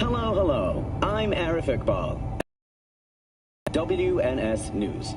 Hello, hello. I'm Arif Iqbal. WNS News.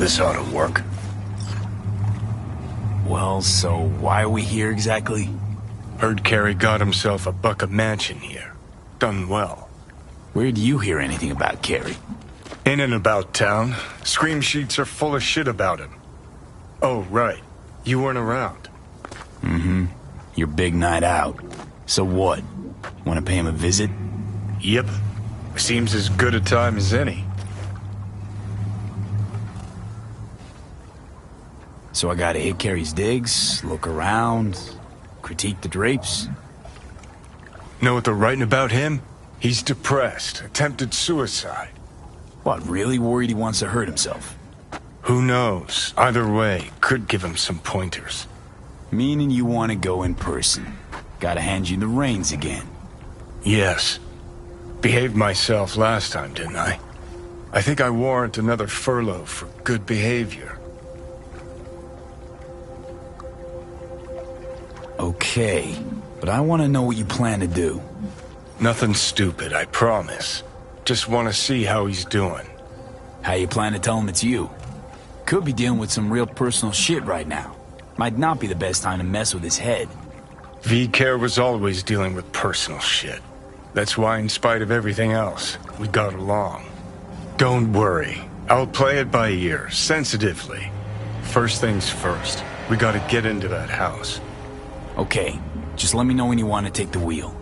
This ought to work. Well, so why are we here exactly? Heard Carey got himself a buck a mansion here. Done well. Where'd you hear anything about Carey? In and about town. Scream sheets are full of shit about him. Oh, right. You weren't around. Mm-hmm. Your big night out. So what? Want to pay him a visit? Yep. Seems as good a time as any. So I gotta hit Carey's digs, look around, critique the drapes? Know what they're writing about him? He's depressed, attempted suicide. What, really worried he wants to hurt himself? Who knows? Either way, could give him some pointers. Meaning you want to go in person. Gotta hand you the reins again. Yes. Behaved myself last time, didn't I? I think I warrant another furlough for good behavior. Okay, but I want to know what you plan to do. Nothing stupid, I promise. Just want to see how he's doing. How you plan to tell him it's you? Could be dealing with some real personal shit right now. Might not be the best time to mess with his head. V-Care was always dealing with personal shit. That's why, in spite of everything else, we got along. Don't worry. I'll play it by ear, sensitively. First things first, we gotta get into that house. Okay, just let me know when you want to take the wheel.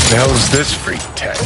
The hell's this freak tech?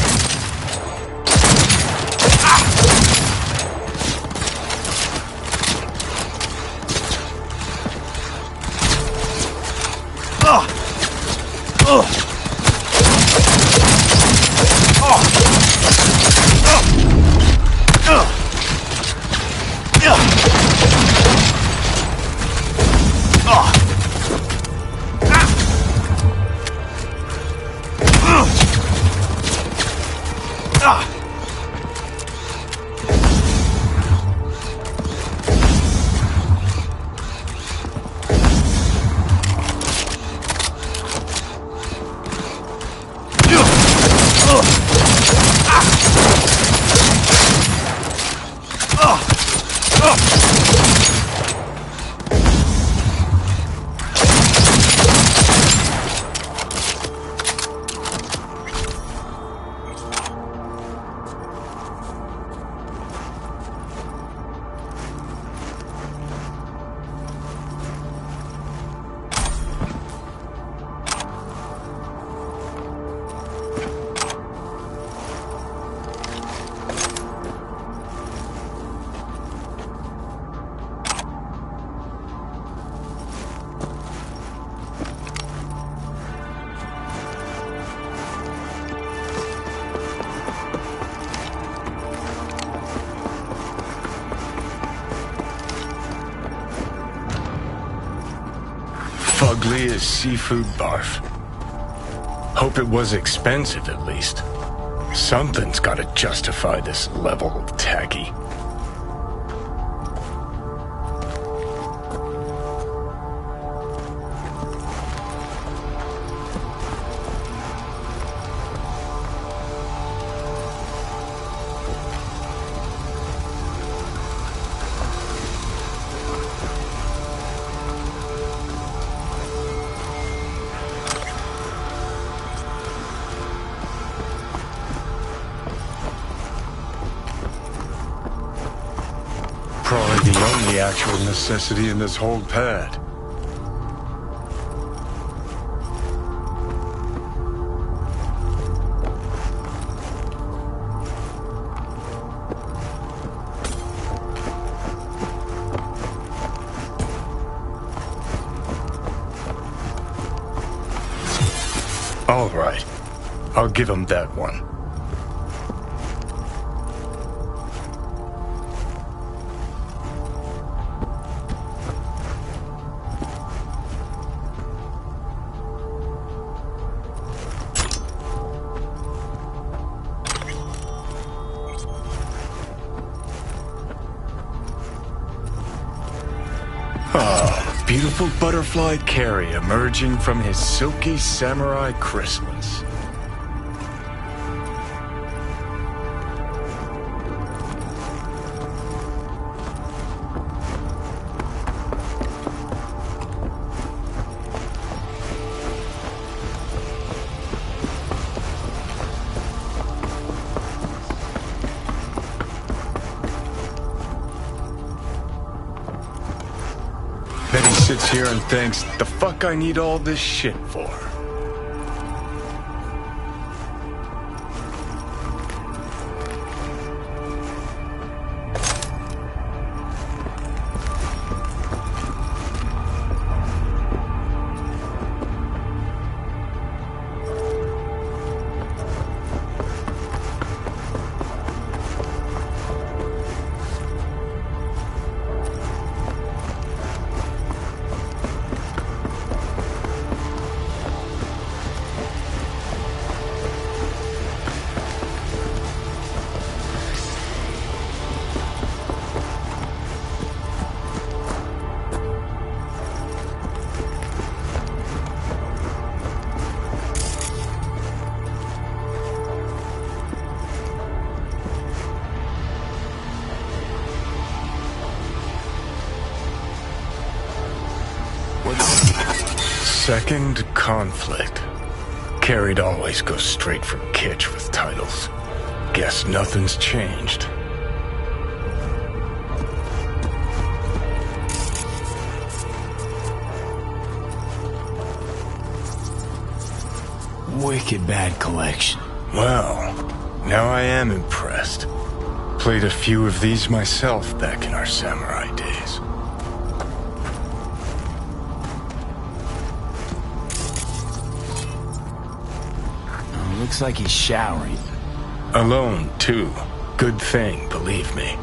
Fugly as seafood barf. Hope it was expensive, at least. Something's gotta justify this level of tacky. Probably the only actual necessity in this whole pad. All right. I'll give him that one. Ah, beautiful butterfly Carrie emerging from his silky samurai chrysalis. here and thinks, the fuck I need all this shit for? Second conflict. Carried always goes straight for kitsch with titles. Guess nothing's changed. Wicked bad collection. Well, now I am impressed. Played a few of these myself back in our samurai days. Looks like he's showering. Alone, too. Good thing, believe me.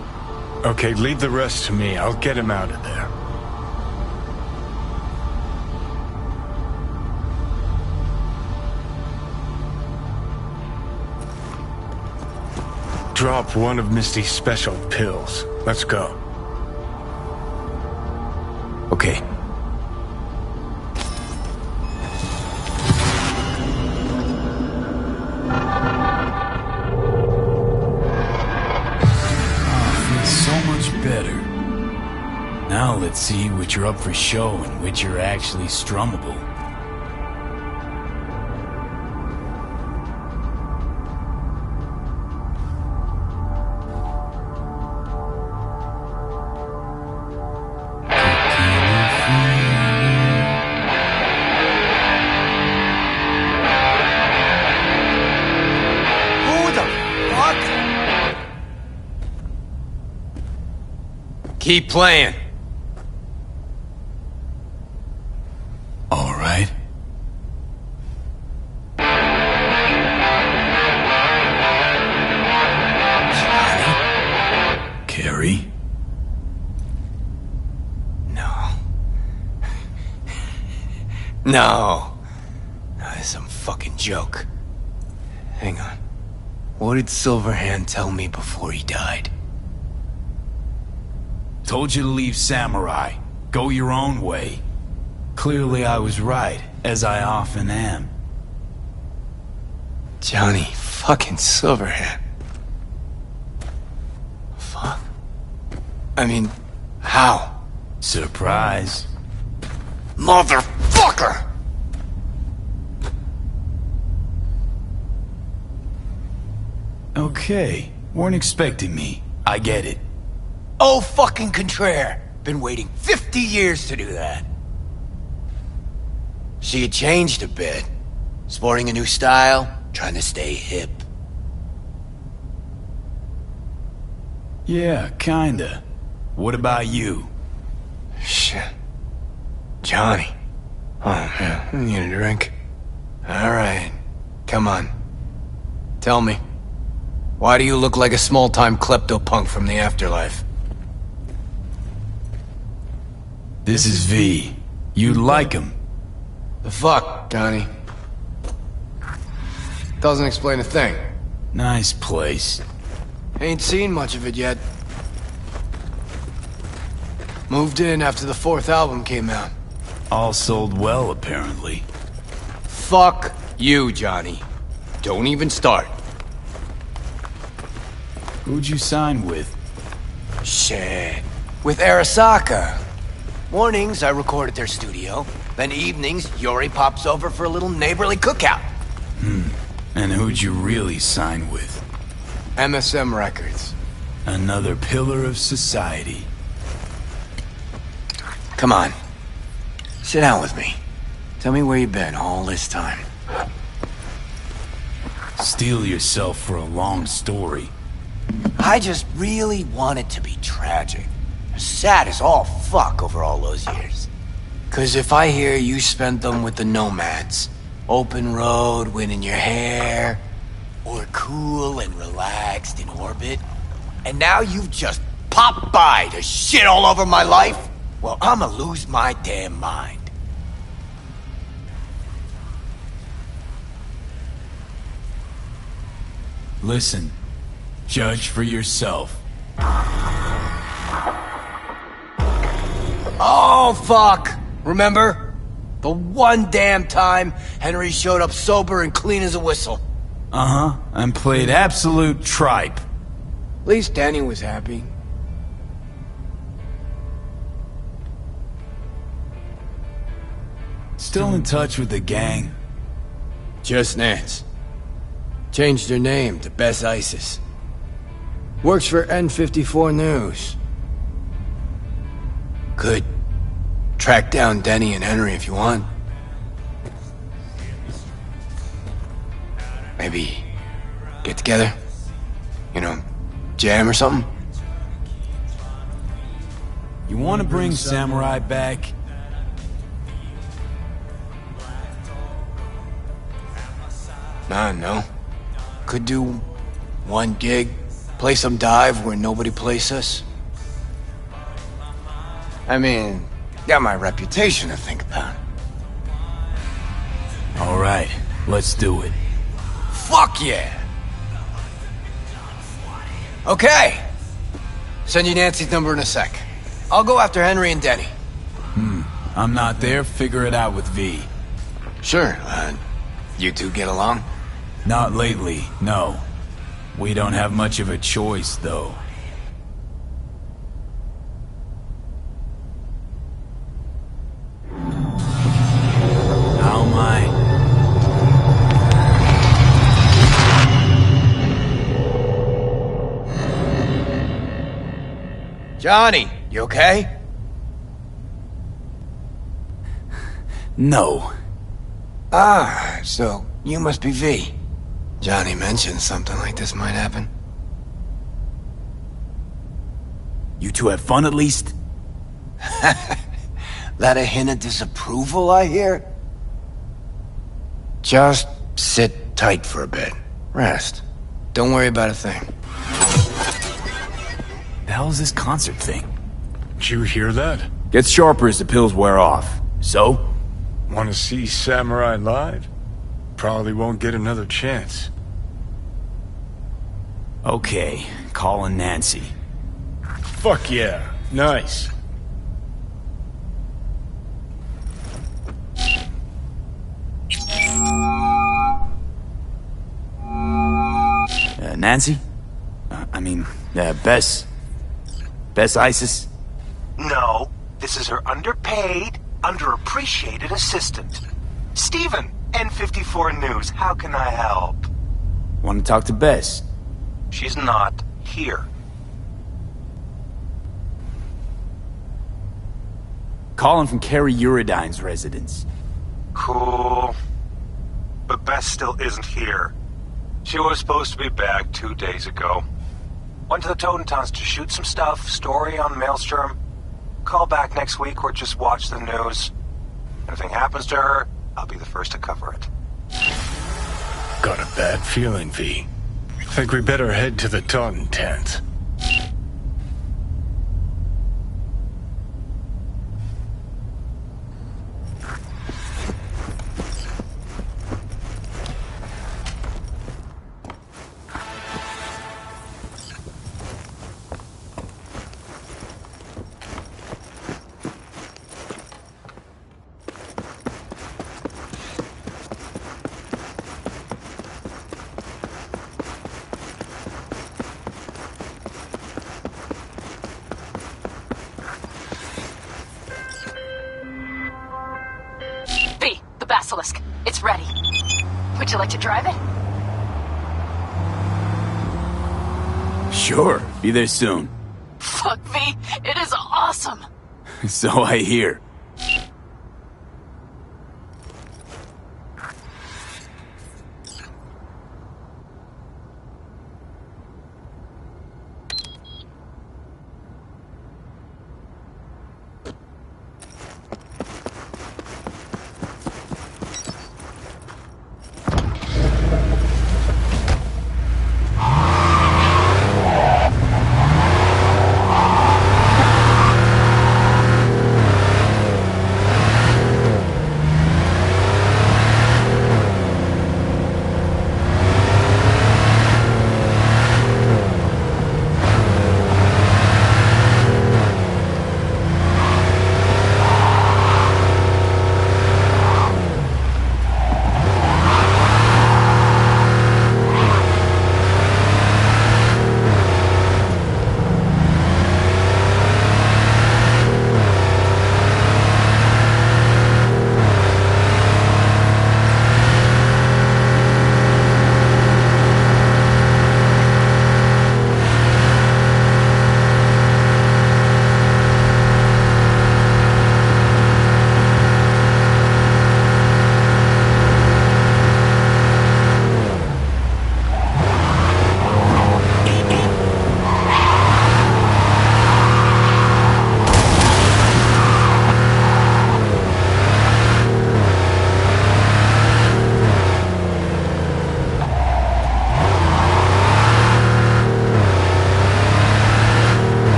Okay, leave the rest to me. I'll get him out of there. Drop one of Misty's special pills. Let's go. Okay. Better. Now let's see which are up for show and which are actually strummable. Keep playing. All right. Johnny? Carrie? No. No. That's some fucking joke. Hang on. What did Silverhand tell me before he died? Told you to leave Samurai. Go your own way. Clearly I was right, as I often am. Johnny fucking Silverhand. Fuck. I mean, how? Surprise. Motherfucker! Okay, weren't expecting me. I get it. Oh, fucking contraire. Been waiting 50 years to do that. She had changed a bit. Sporting a new style, trying to stay hip. Yeah, kinda. What about you? Shit. Johnny. Oh, man, I need a drink. Alright. Come on. Tell me. Why do you look like a small-time klepto-punk from the afterlife? This is V. You'd like him. The fuck, Johnny? Doesn't explain a thing. Nice place. Ain't seen much of it yet. Moved in after the 4th album came out. All sold well, apparently. Fuck you, Johnny. Don't even start. Who'd you sign with? Shit. With Arasaka. Mornings, I record at their studio. Then evenings, Yori pops over for a little neighborly cookout. And who'd you really sign with? MSM Records. Another pillar of society. Come on. Sit down with me. Tell me where you've been all this time. Steel yourself for a long story. I just really want it to be tragic. Sad as all fuck over all those years. 'Cause if I hear you spent them with the nomads, open road, wind in your hair, or cool and relaxed in orbit, and now you've just popped by to shit all over my life, well, I'ma lose my damn mind. Listen, judge for yourself. Oh, fuck! Remember? The one damn time Henry showed up sober and clean as a whistle. Uh-huh, and played absolute tripe. At least Danny was happy. Still in touch with the gang? Just Nance. Changed her name to Bess Isis. Works for N54 News. Could track down Denny and Henry if you want. Maybe get together? You know, jam or something? You want to bring Samurai back? No. Could do one gig, play some dive where nobody plays us. I mean, got my reputation to think about. All right, let's do it. Fuck yeah! Okay. Send you Nancy's number in a sec. I'll go after Henry and Denny. I'm not there, figure it out with V. Sure, you two get along? Not lately, no. We don't have much of a choice, though. How am I? Johnny, you okay? No. Ah, so you must be V. Johnny mentioned something like this might happen. You two have fun at least? That a hint of disapproval, I hear? Just sit tight for a bit. Rest. Don't worry about a thing. The hell is this concert thing? Did you hear that? Gets sharper as the pills wear off. So? Want to see Samurai live? Probably won't get another chance. Okay, calling Nancy. Fuck yeah. Nice. Nancy? Bess? Bess Isis? No, this is her underpaid, underappreciated assistant. Steven, N54 News, how can I help? Want to talk to Bess? She's not here. Calling from Carrie Uridine's residence. Cool. But Bess still isn't here. She was supposed to be back 2 days ago. Went to the Totentowns to shoot some stuff, story on Maelstrom. Call back next week or just watch the news. If anything happens to her, I'll be the first to cover it. Got a bad feeling, V. Think we better head to the Taunton tent. Basilisk. It's ready. Would you like to drive it? Sure, be there soon. Fuck V, it is awesome. So I hear.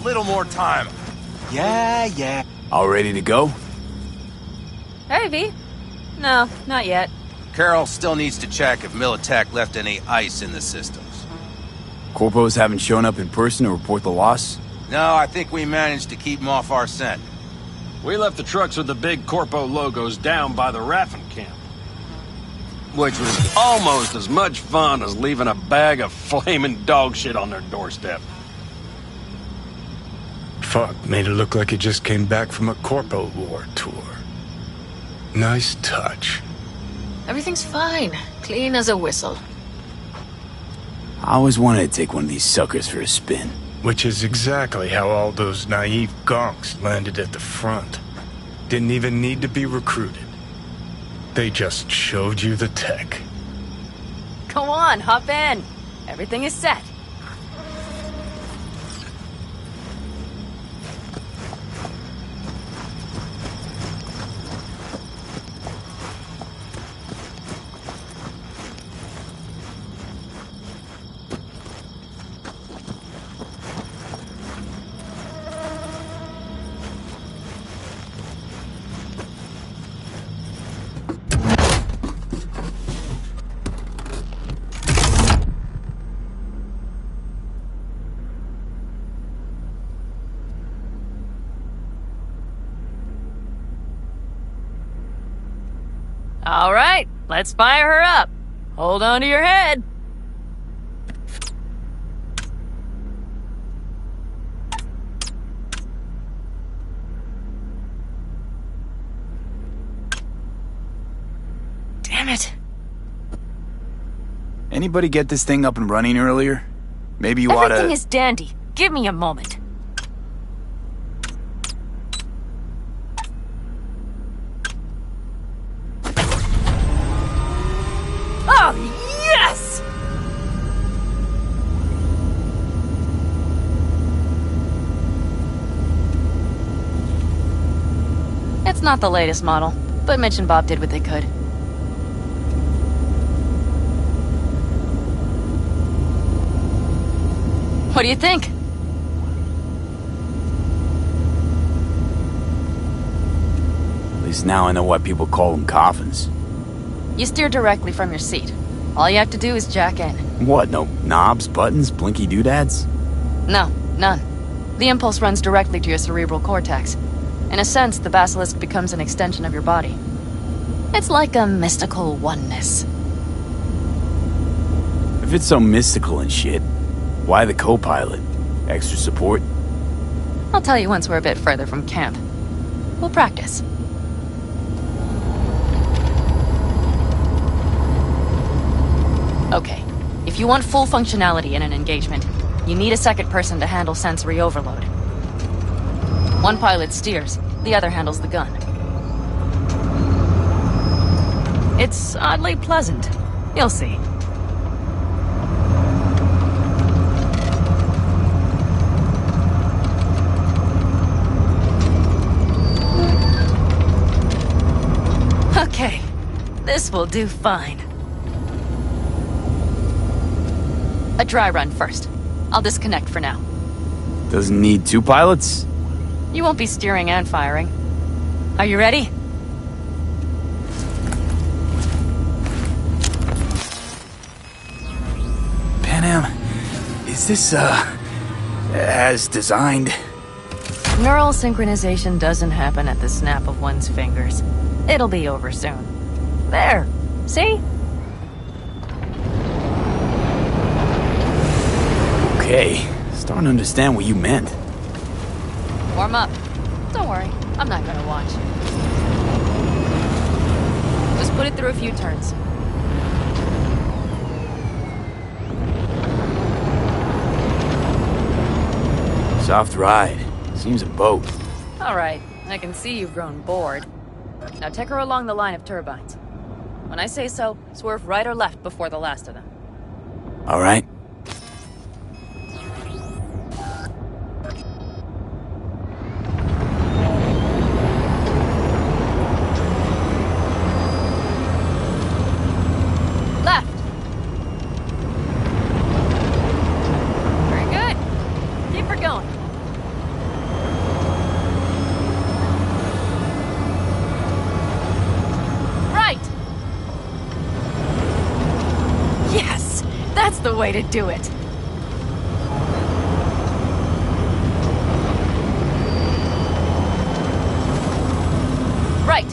little more time. Yeah. All ready to go? Hey, V. No, not yet. Carol still needs to check if Militech left any ice in the systems. Corpos haven't shown up in person to report the loss? No, I think we managed to keep them off our scent. We left the trucks with the big Corpo logos down by the Raffin camp. Which was almost as much fun as leaving a bag of flaming dog shit on their doorstep. Fuck, made it look like it just came back from a Corpo War tour. Nice touch. Everything's fine. Clean as a whistle. I always wanted to take one of these suckers for a spin. Which is exactly how all those naive gonks landed at the front. Didn't even need to be recruited. They just showed you the tech. Go on, hop in. Everything is set. All right, let's fire her up. Hold on to your head. Damn it. Anybody get this thing up and running earlier? Maybe you oughta... Everything is dandy. Give me a moment. Oh, yes! It's not the latest model, but Mitch and Bob did what they could. What do you think? At least now I know why people call them coffins. You steer directly from your seat. All you have to do is jack in. What, no knobs, buttons, blinky doodads? No, none. The impulse runs directly to your cerebral cortex. In a sense, the basilisk becomes an extension of your body. It's like a mystical oneness. If it's so mystical and shit, why the co-pilot? Extra support? I'll tell you once we're a bit further from camp. We'll practice. Okay, if you want full functionality in an engagement, you need a second person to handle sensory overload. One pilot steers, the other handles the gun. It's oddly pleasant. You'll see. Okay, this will do fine. A dry run first. I'll disconnect for now. Doesn't need two pilots? You won't be steering and firing. Are you ready? Panam, is this, as designed? Neural synchronization doesn't happen at the snap of one's fingers. It'll be over soon. There. See? Okay, starting to understand what you meant. Warm up. Don't worry, I'm not gonna watch. Just put it through a few turns. Soft ride. Seems a boat. All right, I can see you've grown bored. Now take her along the line of turbines. When I say so, swerve right or left before the last of them. All right. Left. Very good. Keep her going. the way to do it. Right.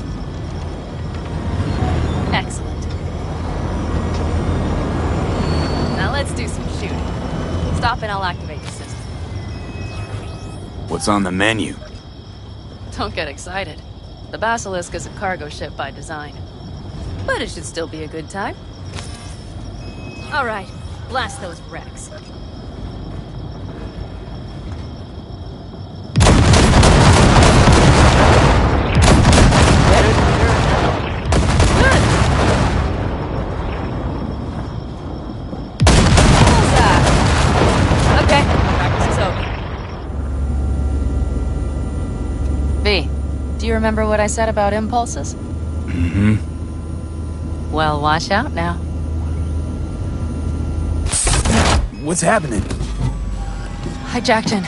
Excellent. Now let's do some shooting. Stop and I'll activate the system. What's on the menu? Don't get excited. The Basilisk is a cargo ship by design. But it should still be a good time. All right, blast those wrecks. V, do you remember what I said about impulses? Mm-hmm. Well, watch out now. What's happening? Hijacked in.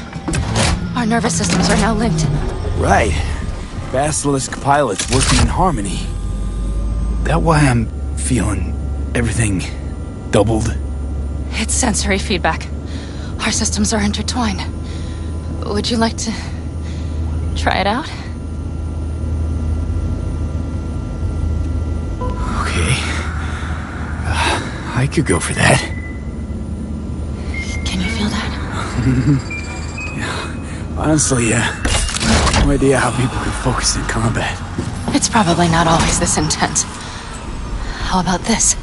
Our nervous systems are now linked. Right. Basilisk pilots working in harmony. That why I'm feeling everything doubled? It's sensory feedback. Our systems are intertwined. Would you like to try it out? Okay. I could go for that. Can you feel that? Yeah. Honestly, no idea how people can focus in combat. It's probably not always this intense. How about this?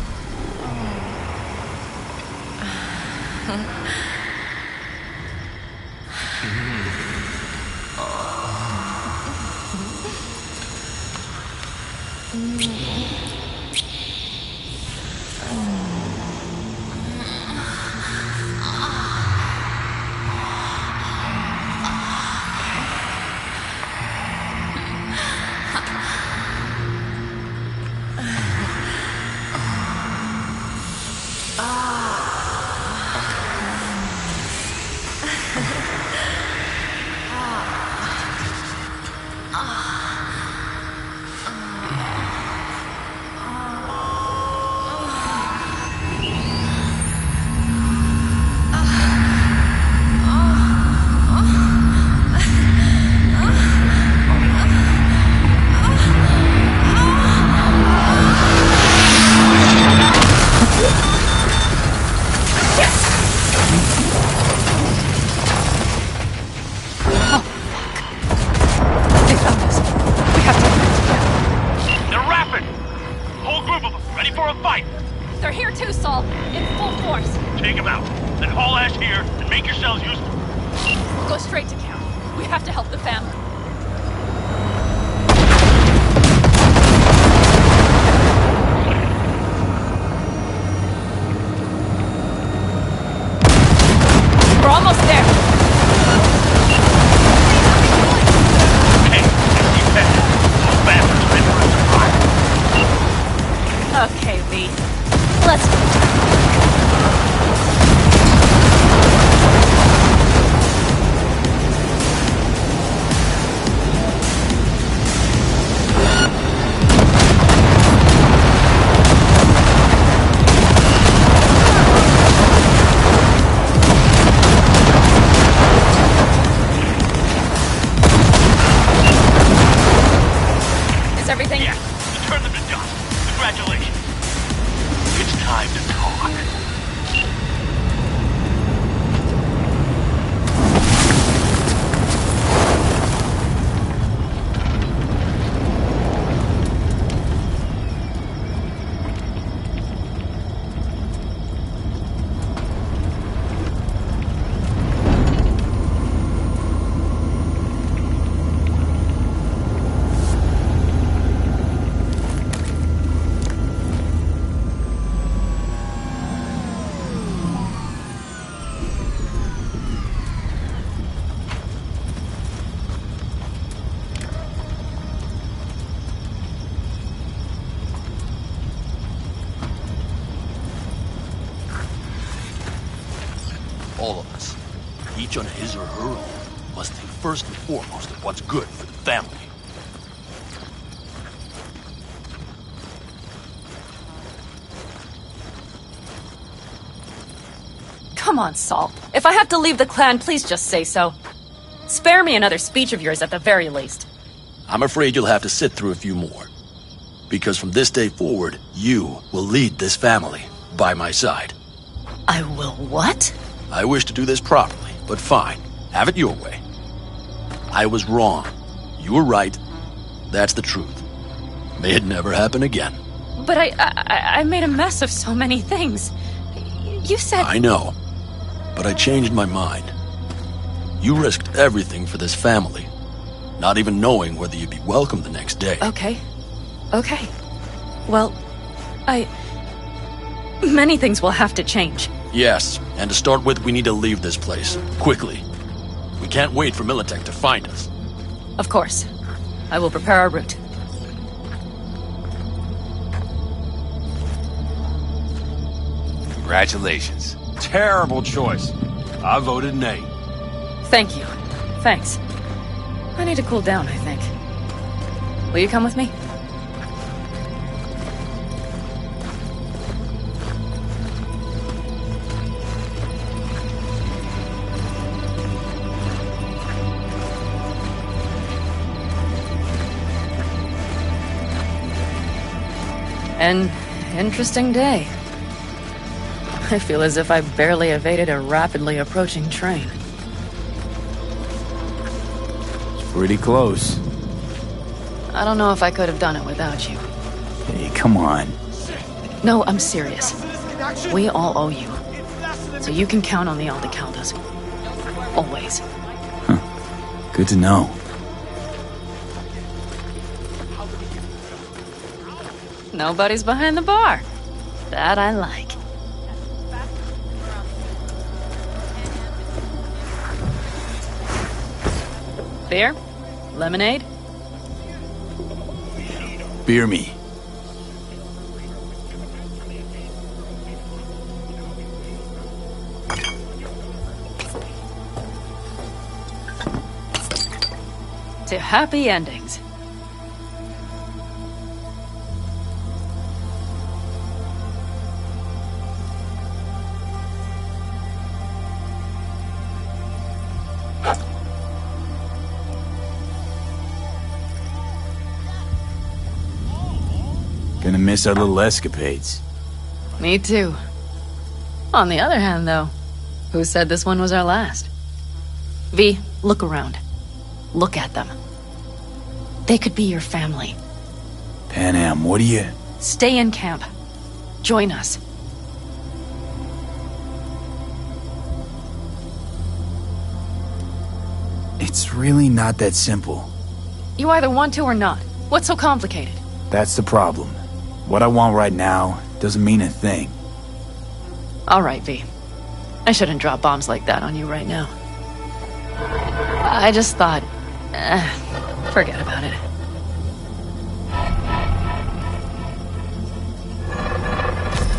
All of us, each on his or her own, must think first and foremost of what's good for the family. Come on, Saul. If I have to leave the clan, please just say so. Spare me another speech of yours at the very least. I'm afraid you'll have to sit through a few more. Because from this day forward, you will lead this family by my side. I will what? I wish to do this properly, but fine. Have it your way. I was wrong. You were right. That's the truth. May it never happen again. But I made a mess of so many things. You said... I know. But I changed my mind. You risked everything for this family, not even knowing whether you'd be welcome the next day. Okay. Okay. Well, many things will have to change. Yes, and to start with, we need to leave this place. Quickly. We can't wait for Militech to find us. Of course. I will prepare our route. Congratulations. Terrible choice. I voted nay. Thank you. Thanks. I need to cool down, I think. Will you come with me? An interesting day. I feel as if I barely evaded a rapidly approaching train. It's pretty close. I don't know if I could have done it without you. Hey, come on. No, I'm serious. We all owe you. So you can count on the Aldecaldos. Always. Good to know. Nobody's behind the bar. That I like. Beer? Lemonade? Beer me. To happy endings. Gonna miss our little escapades. Me too. On the other hand, though, who said this one was our last? V, look around. Look at them. They could be your family. Panam, what do you... Stay in camp. Join us. It's really not that simple. You either want to or not. What's so complicated? That's the problem. What I want right now doesn't mean a thing. All right, V. I shouldn't drop bombs like that on you right now. I just thought... forget about it.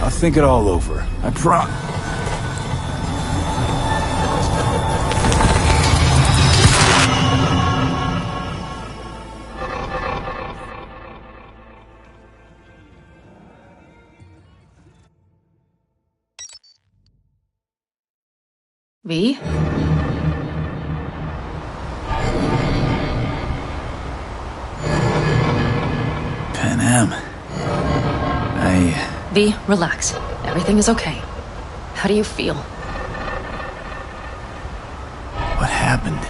I'll think it all over. I V? Panam. V, relax. Everything is okay. How do you feel? What happened?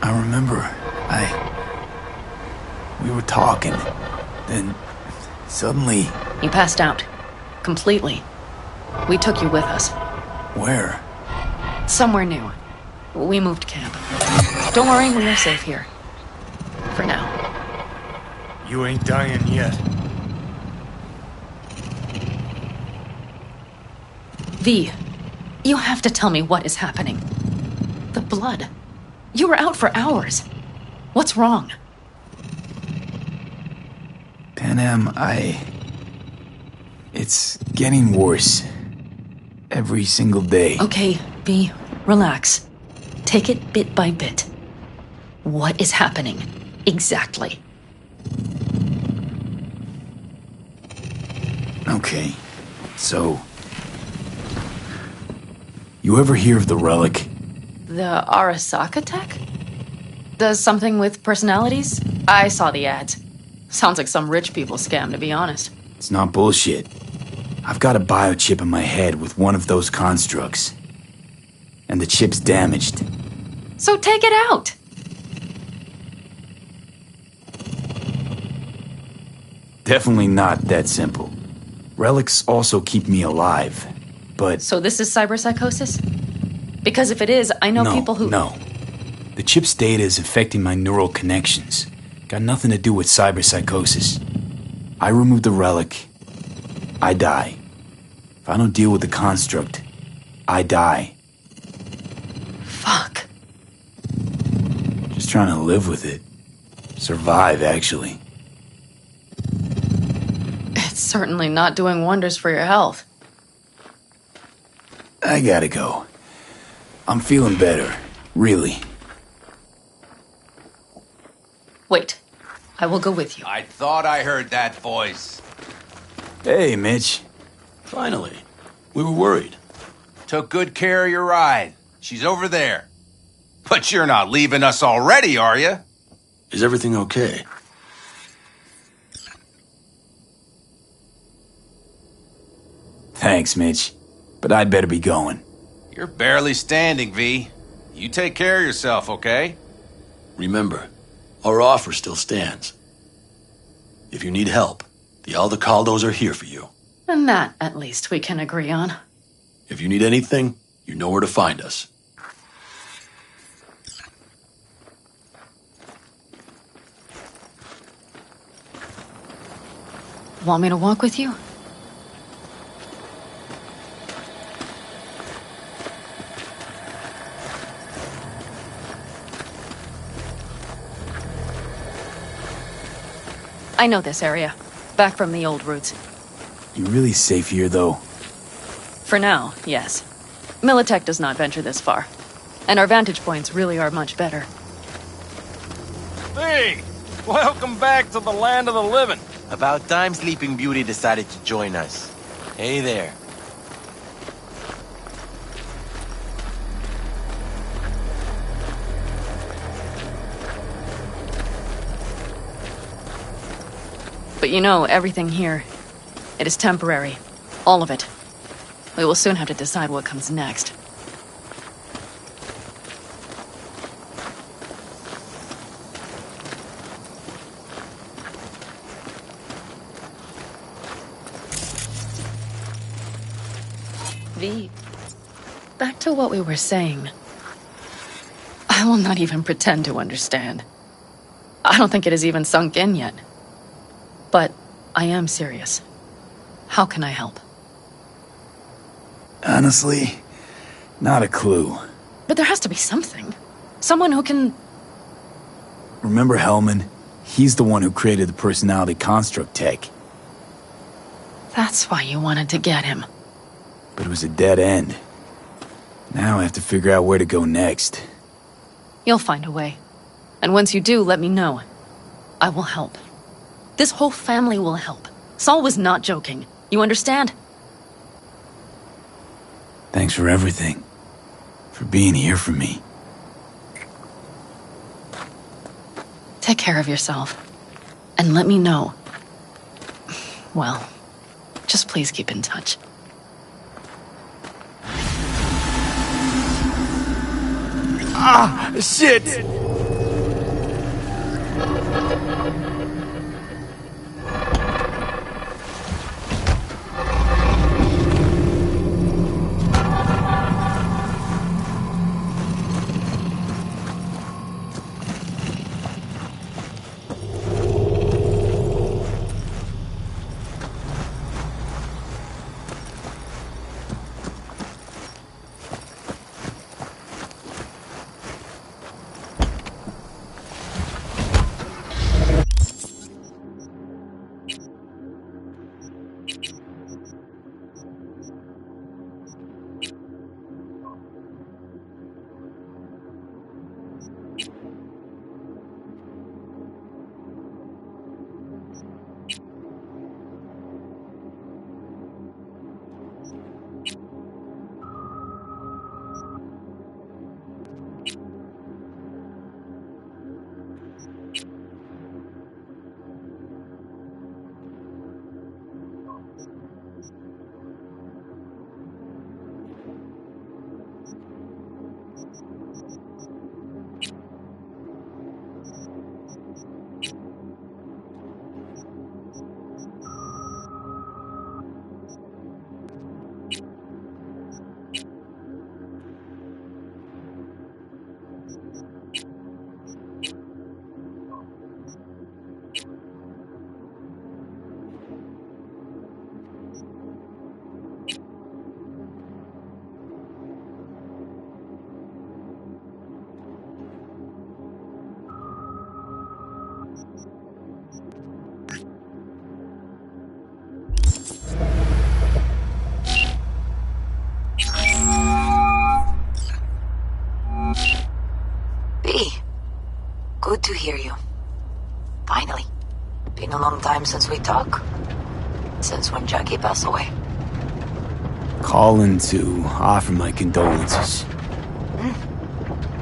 I remember, we were talking, then suddenly... You passed out. Completely. We took you with us. Where? Somewhere new. We moved camp. Don't worry, we are safe here. For now. You ain't dying yet. V, you have to tell me what is happening. The blood. You were out for hours. What's wrong? Panam, it's getting worse. Every single day. Okay, V, relax. Take it bit by bit. What is happening? Exactly. Okay, so... You ever hear of the relic? The Arasaka tech? Does something with personalities? I saw the ads. Sounds like some rich people scam, to be honest. It's not bullshit. I've got a biochip in my head with one of those constructs. And the chip's damaged. So take it out! Definitely not that simple. Relics also keep me alive, but... So this is cyberpsychosis? Because if it is, I know people who... No. The chip's data is affecting my neural connections. Got nothing to do with cyberpsychosis. I remove the relic, I die. If I don't deal with the construct, I die. Fuck. Just trying to live with it. Survive, actually. It's certainly not doing wonders for your health. I gotta go. I'm feeling better, really. Wait. I will go with you. I thought I heard that voice. Hey, Mitch. Finally. We were worried. Took good care of your ride. She's over there. But you're not leaving us already, are you? Is everything okay? Thanks, Mitch. But I'd better be going. You're barely standing, V. You take care of yourself, okay? Remember, our offer still stands. If you need help, the Aldecaldos are here for you. And that, at least, we can agree on. If you need anything, you know where to find us. Want me to walk with you? I know this area. Back from the old routes. You really safe here, though? For now, yes. Militech does not venture this far. And our vantage points really are much better. Hey! Welcome back to the land of the living. About time Sleeping Beauty decided to join us. Hey there. But you know, everything here, it is temporary. All of it. We will soon have to decide what comes next. V, back to what we were saying. I will not even pretend to understand. I don't think it has even sunk in yet. But I am serious. How can I help? Honestly, not a clue. But there has to be something. Someone who can... Remember Hellman? He's the one who created the personality construct tech. That's why you wanted to get him. But it was a dead end. Now I have to figure out where to go next. You'll find a way. And once you do, let me know. I will help. This whole family will help. Saul was not joking. You understand? Thanks for everything. For being here for me. Take care of yourself. And let me know. Well, just please keep in touch. Ah, shit! Good to hear you. Finally. Been a long time since we talked. Since when Jackie passed away. Calling to offer my condolences.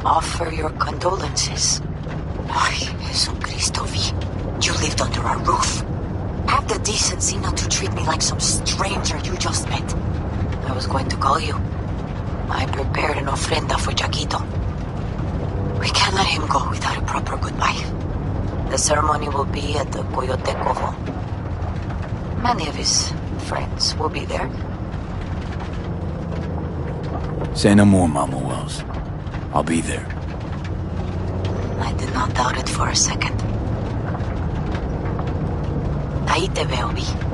Offer your condolences. Ay, Jesucristo, V. You lived under our roof. Have the decency not to treat me like some stranger you just met. I was going to call you. I prepared an ofrenda for Jaquito. We can't let him go without a proper goodbye. The ceremony will be at the Coyoteco home. Many of his friends will be there. Say no more, Mama Wells. I'll be there. I did not doubt it for a second. Ahí te veo, Vi.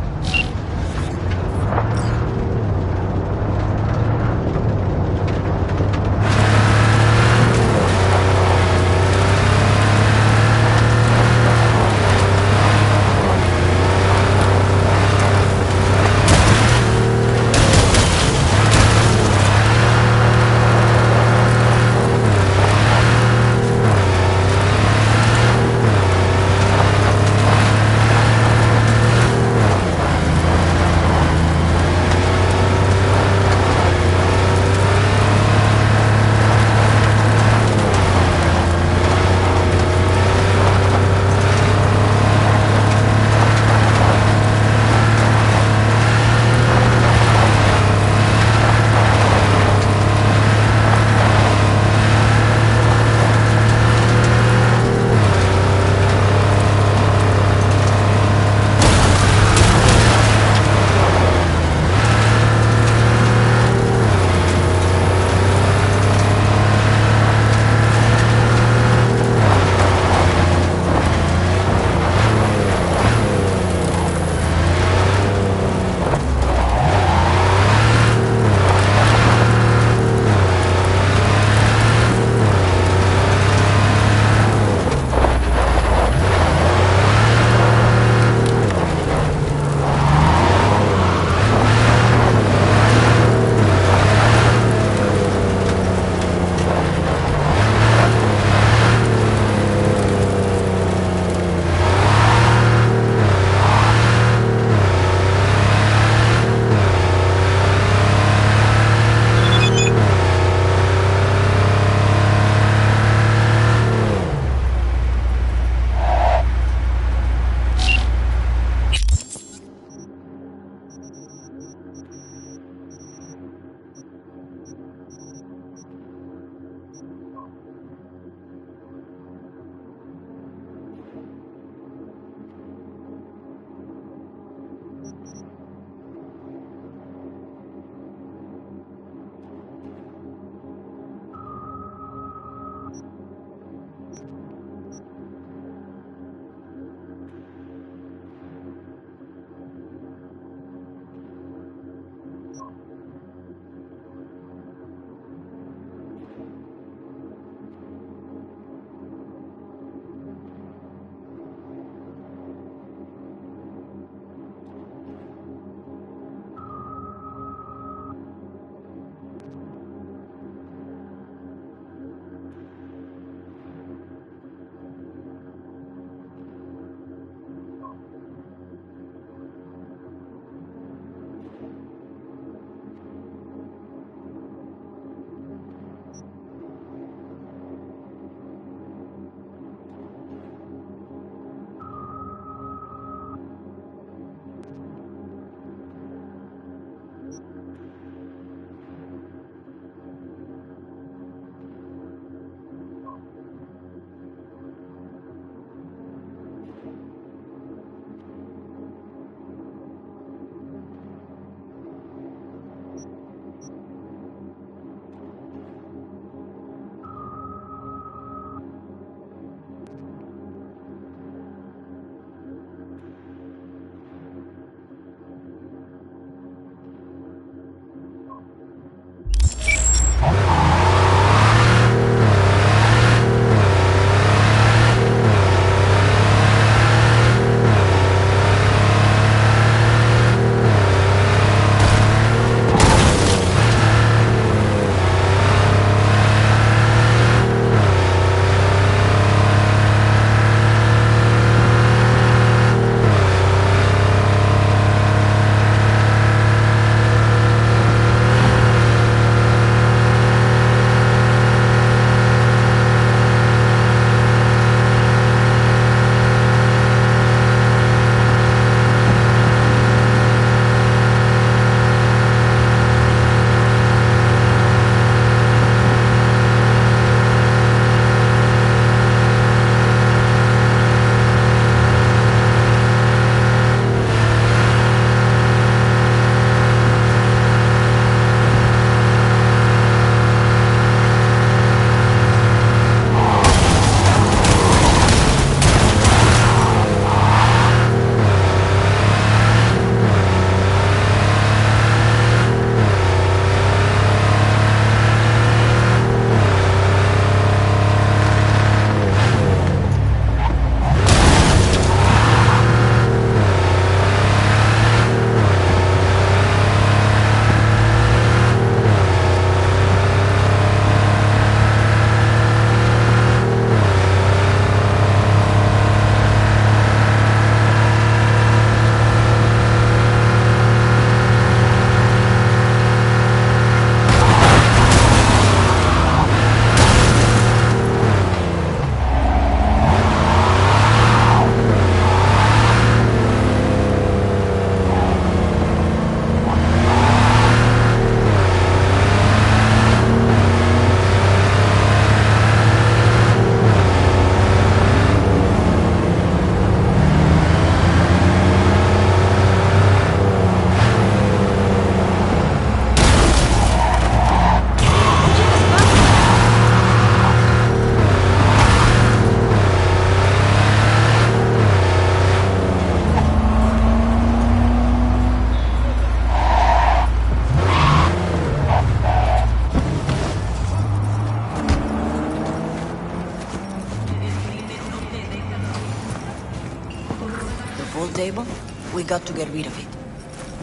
table, we got to get rid of it.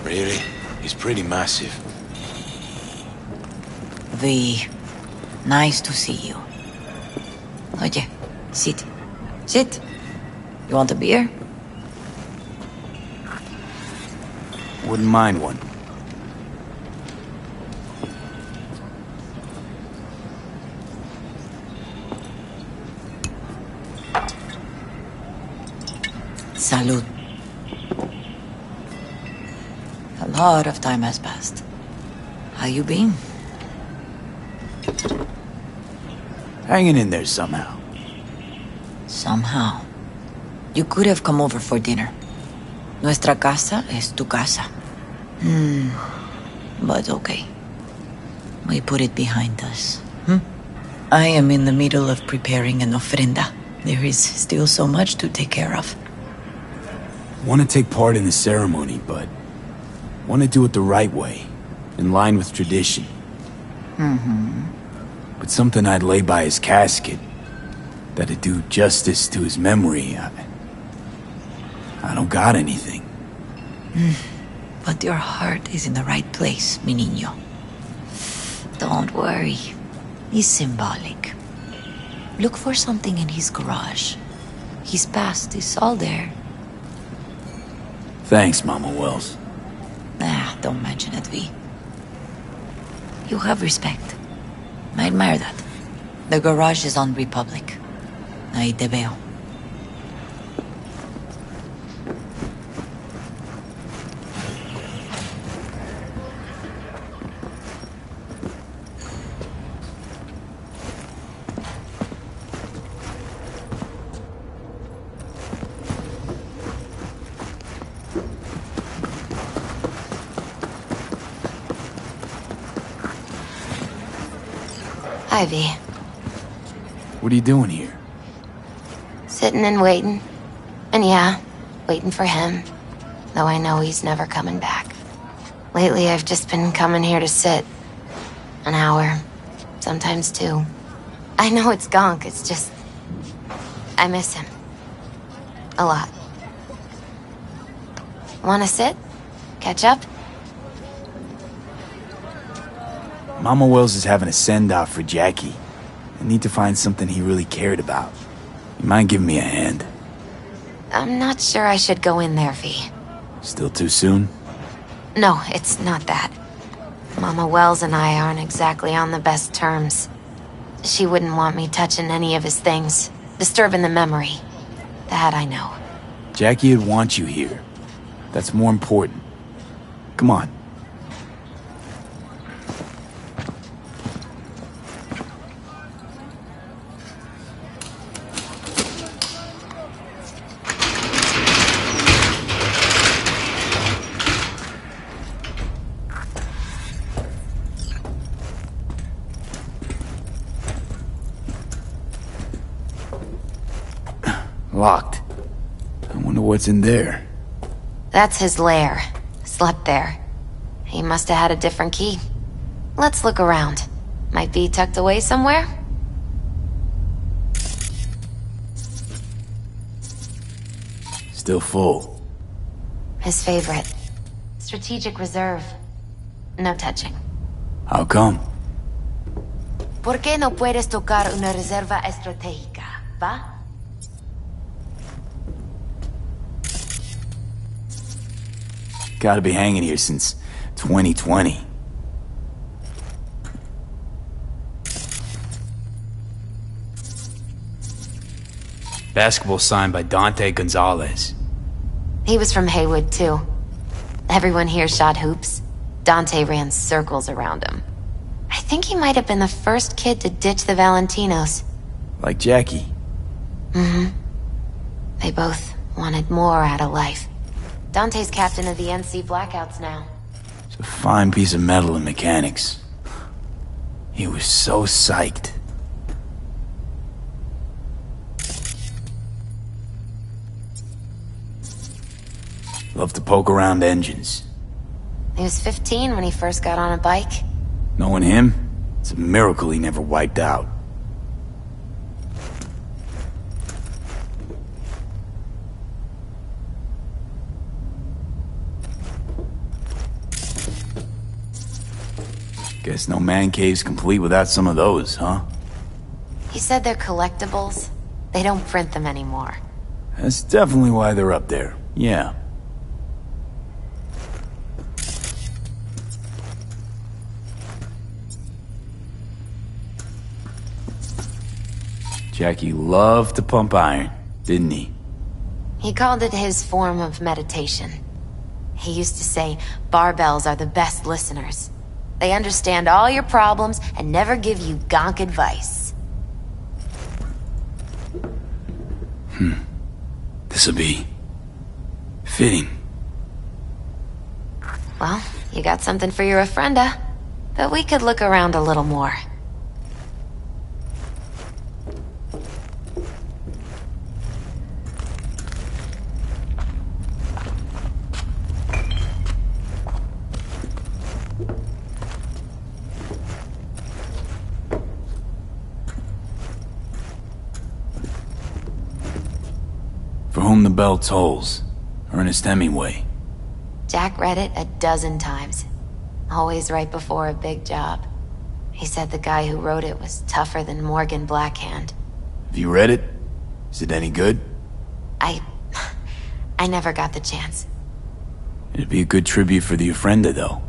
Really? He's pretty massive. V, nice to see you. Oye, sit. Sit. You want a beer? Wouldn't mind one. Salud. A lot of time has passed. How you been? Hanging in there somehow. Somehow. You could have come over for dinner. Nuestra casa es tu casa. But okay. We put it behind us. I am in the middle of preparing an ofrenda. There is still so much to take care of. Want to take part in the ceremony, but want to do it the right way, in line with tradition. But something I'd lay by his casket, that'd do justice to his memory, I don't got anything. But your heart is in the right place, mi niño. Don't worry. It's symbolic. Look for something in his garage. His past is all there. Thanks, Mama Wells. Don't mention it, V. You have respect. I admire that. The garage is on Republic. Ahí te veo. Ivy. What are you doing here? Sitting and waiting. And yeah, waiting for him. Though I know he's never coming back. Lately, I've just been coming here to sit. An hour. Sometimes two. I know it's gonk, it's just... I miss him. A lot. Wanna sit? Catch up? Mama Wells is having a send-off for Jackie. I need to find something he really cared about. You mind giving me a hand? I'm not sure I should go in there, V. Still too soon? No, it's not that. Mama Wells and I aren't exactly on the best terms. She wouldn't want me touching any of his things, disturbing the memory. That I know. Jackie would want you here. That's more important. Come on. Locked. I wonder what's in there. That's his lair. Slept there. He must have had a different key. Let's look around. Might be tucked away somewhere? Still full. His favorite. Strategic reserve. No touching. How come? ¿Por qué no puedes tocar una reserva estratégica, va? Gotta be hanging here since 2020. Basketball signed by Dante Gonzalez. He was from Haywood, too. Everyone here shot hoops. Dante ran circles around him. I think he might have been the first kid to ditch the Valentinos. Like Jackie. They both wanted more out of life. Dante's captain of the NC Blackouts now. It's a fine piece of metal in mechanics. He was so psyched. Loved to poke around engines. He was 15 when he first got on a bike. Knowing him, it's a miracle he never wiped out. Guess no man cave's complete without some of those, huh? He said they're collectibles. They don't print them anymore. That's definitely why they're up there, yeah. Jackie loved to pump iron, didn't he? He called it his form of meditation. He used to say barbells are the best listeners. They understand all your problems and never give you gonk advice. This'll be... fitting. Well, you got something for your ofrenda. But we could look around a little more. For whom the bell tolls. Ernest Hemingway. Jack read it a dozen times. Always right before a big job. He said the guy who wrote it was tougher than Morgan Blackhand. Have you read it? Is it any good? I never got the chance. It'd be a good tribute for the ofrenda, though.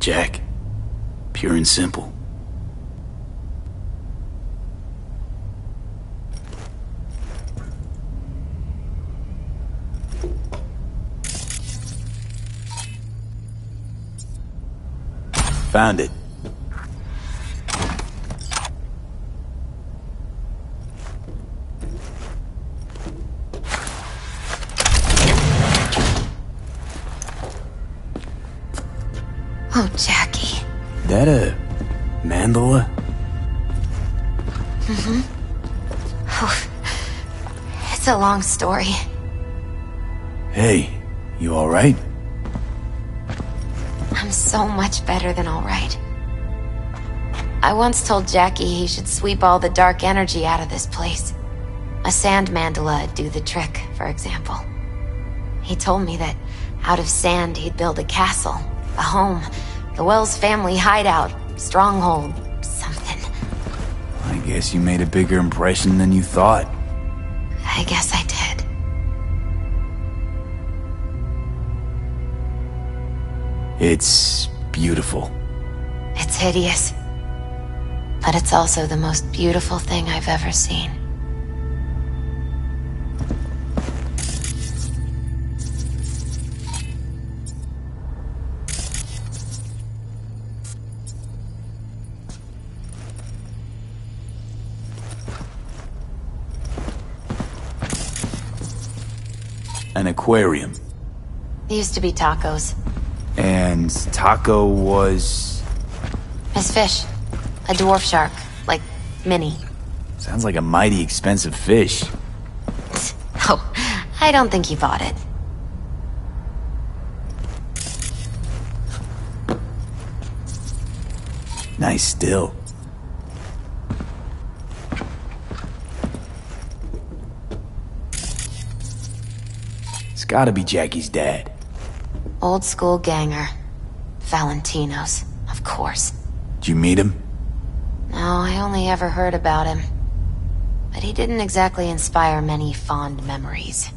Jack. Pure and simple. Found it. Oh, Jackie. That a mandala? Mm-hmm. Oh, it's a long story. Hey, you alright? I'm so much better than all right. I once told Jackie he should sweep all the dark energy out of this place. A sand mandala'd do the trick, for example. He told me that out of sand he'd build a castle, a home, the Wells family hideout, stronghold, something. I guess you made a bigger impression than you thought. I guess I did. It's beautiful. It's hideous. But it's also the most beautiful thing I've ever seen. An aquarium. There used to be tacos. And Taco was... His fish. A dwarf shark. Like, Minnie. Sounds like a mighty expensive fish. Oh, I don't think he bought it. Nice still. It's gotta be Jackie's dad. Old school ganger. Valentino's, of course. Did you meet him? No, I only ever heard about him. But he didn't exactly inspire many fond memories.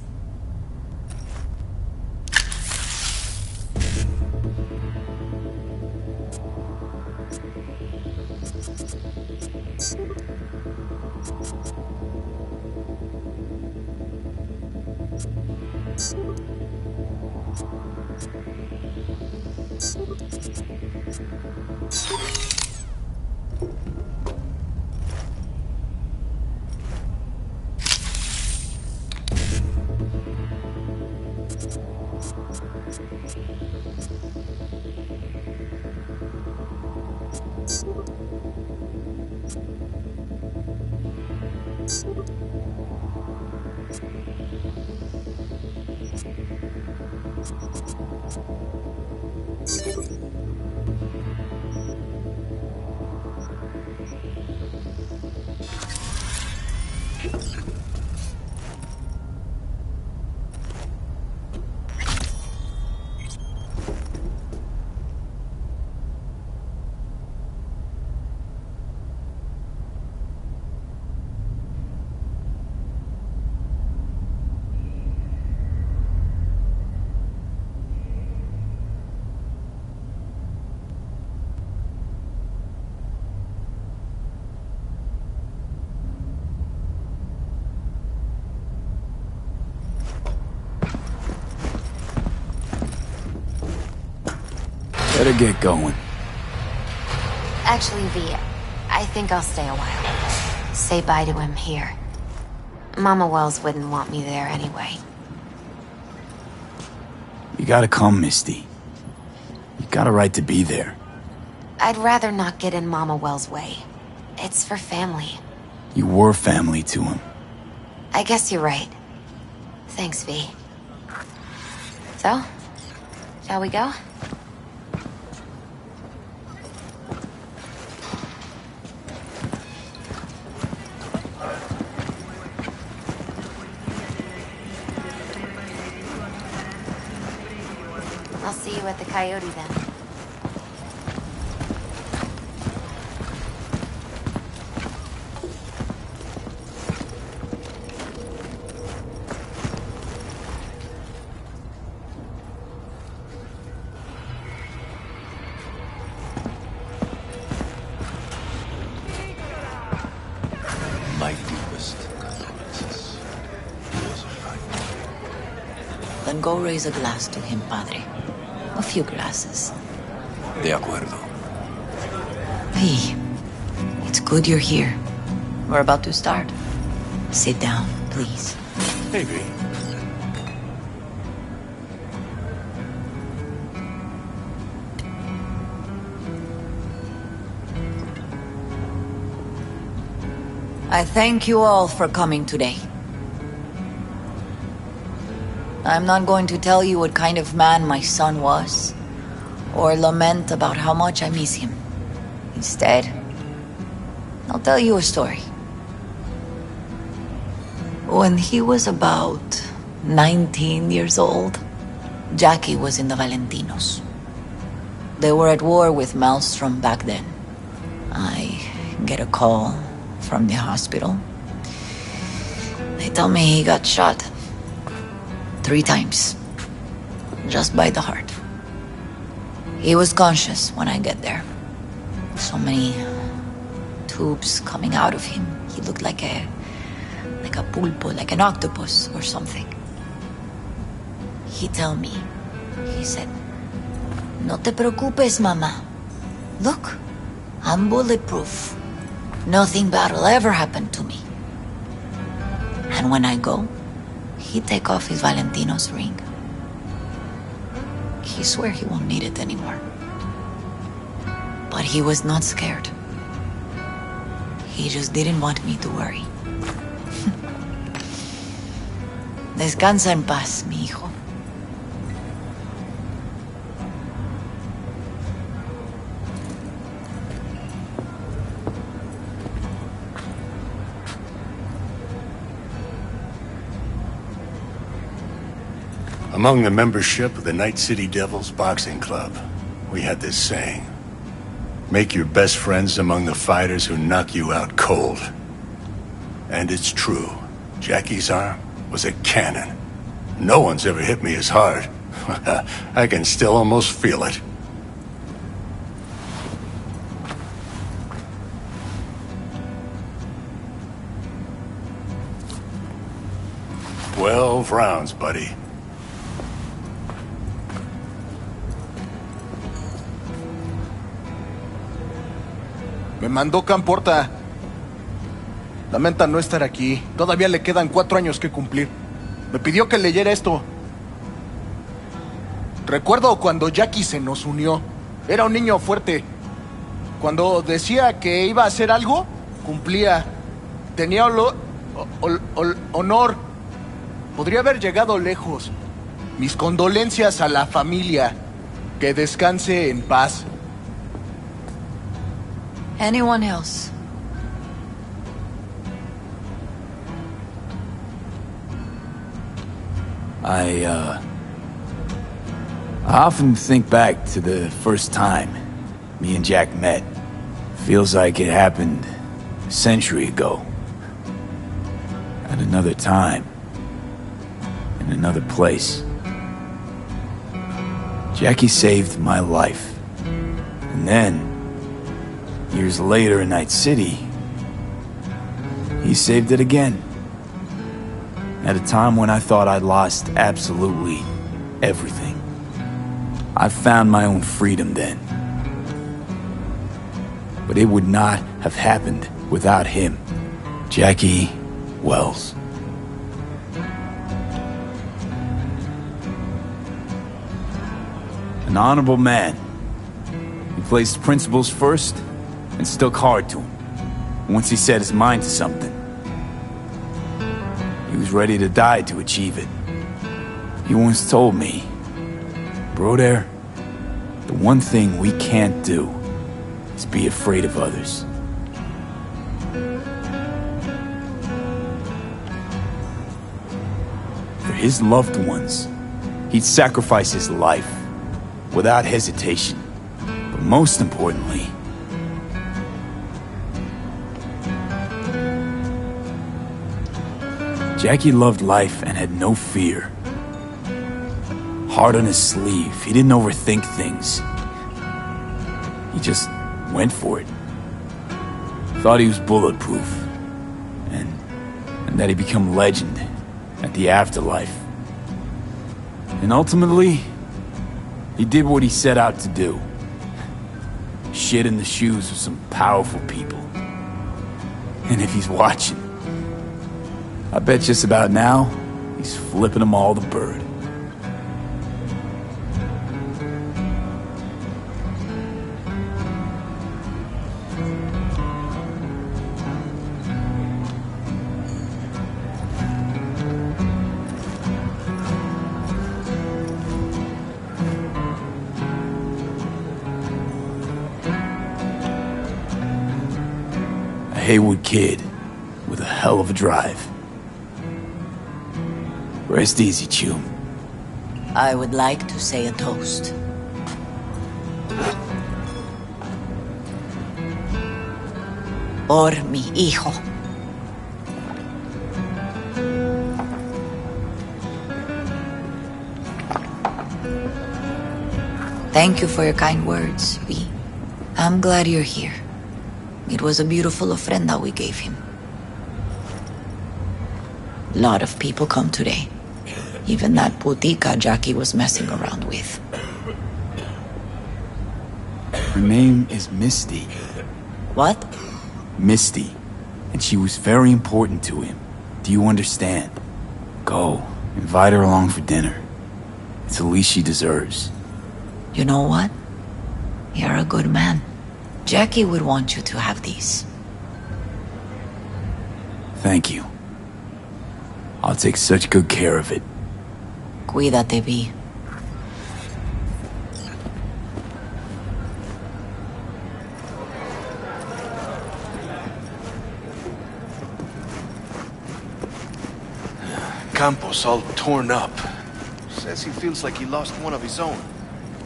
better get going. Actually, V, I think I'll stay a while. Say bye to him here. Mama Wells wouldn't want me there anyway. You gotta come, Misty. You got a right to be there. I'd rather not get in Mama Wells' way. It's for family. You were family to him. I guess you're right. Thanks, V. So, shall we go? I'll see you at the Coyote then. My deepest condolences. Then go raise a glass to him, Padre. A few glasses. De acuerdo. Hey, it's good you're here. We're about to start. Sit down, please. Hey, V. I thank you all for coming today. I'm not going to tell you what kind of man my son was, or lament about how much I miss him. Instead, I'll tell you a story. When he was about 19 years old, Jackie was in the Valentinos. They were at war with Maelstrom back then. I get a call from the hospital. They tell me he got shot 3 times, just by the heart. He was conscious when I get there. So many tubes coming out of him. He looked like a pulpo, like an octopus or something. He said, "No te preocupes, mama. Look, I'm bulletproof. Nothing bad will ever happen to me." And when I go, he'd take off his Valentino's ring. He swear he won't need it anymore. But he was not scared. He just didn't want me to worry. Descansa en paz, mi hijo. Among the membership of the Night City Devils Boxing Club, we had this saying: make your best friends among the fighters who knock you out cold. And it's true. Jackie's arm was a cannon. No one's ever hit me as hard. I can still almost feel it. "12 rounds, buddy." Me mandó Camporta. Lamenta no estar aquí. Todavía le quedan 4 años que cumplir. Me pidió que leyera esto. Recuerdo cuando Jackie se nos unió. Era un niño fuerte. Cuando decía que iba a hacer algo, cumplía. Tenía honor. Podría haber llegado lejos. Mis condolencias a la familia. Que descanse en paz. Anyone else? I often think back to the first time me and Jack met. Feels like it happened a century ago. At another time. In another place. Jackie saved my life. And then, years later in Night City, he saved it again. At a time when I thought I'd lost absolutely everything. I found my own freedom then. But it would not have happened without him. Jackie Wells. An honorable man. He placed principles first and stuck hard to him. Once he set his mind to something, he was ready to die to achieve it. He once told me, "Broder, the one thing we can't do is be afraid of others." For his loved ones, he'd sacrifice his life without hesitation. But most importantly, Jackie loved life and had no fear. Heart on his sleeve, he didn't overthink things. He just went for it. Thought he was bulletproof, and that he'd become legend at the afterlife. And ultimately, he did what he set out to do. Shit in the shoes of some powerful people. And if he's watching, I bet just about now, he's flipping them all the bird. A Haywood kid with a hell of a drive. Rest easy, Chum. I would like to say a toast. Por mi hijo. Thank you for your kind words, V. I'm glad you're here. It was a beautiful ofrenda we gave him. A lot of people come today. Even that putica Jackie was messing around with. Her name is Misty. What? Misty. And she was very important to him. Do you understand? Go. Invite her along for dinner. It's the least she deserves. You know what? You're a good man. Jackie would want you to have these. Thank you. I'll take such good care of it. Cuídate, V. Campos all torn up. Says he feels like he lost one of his own.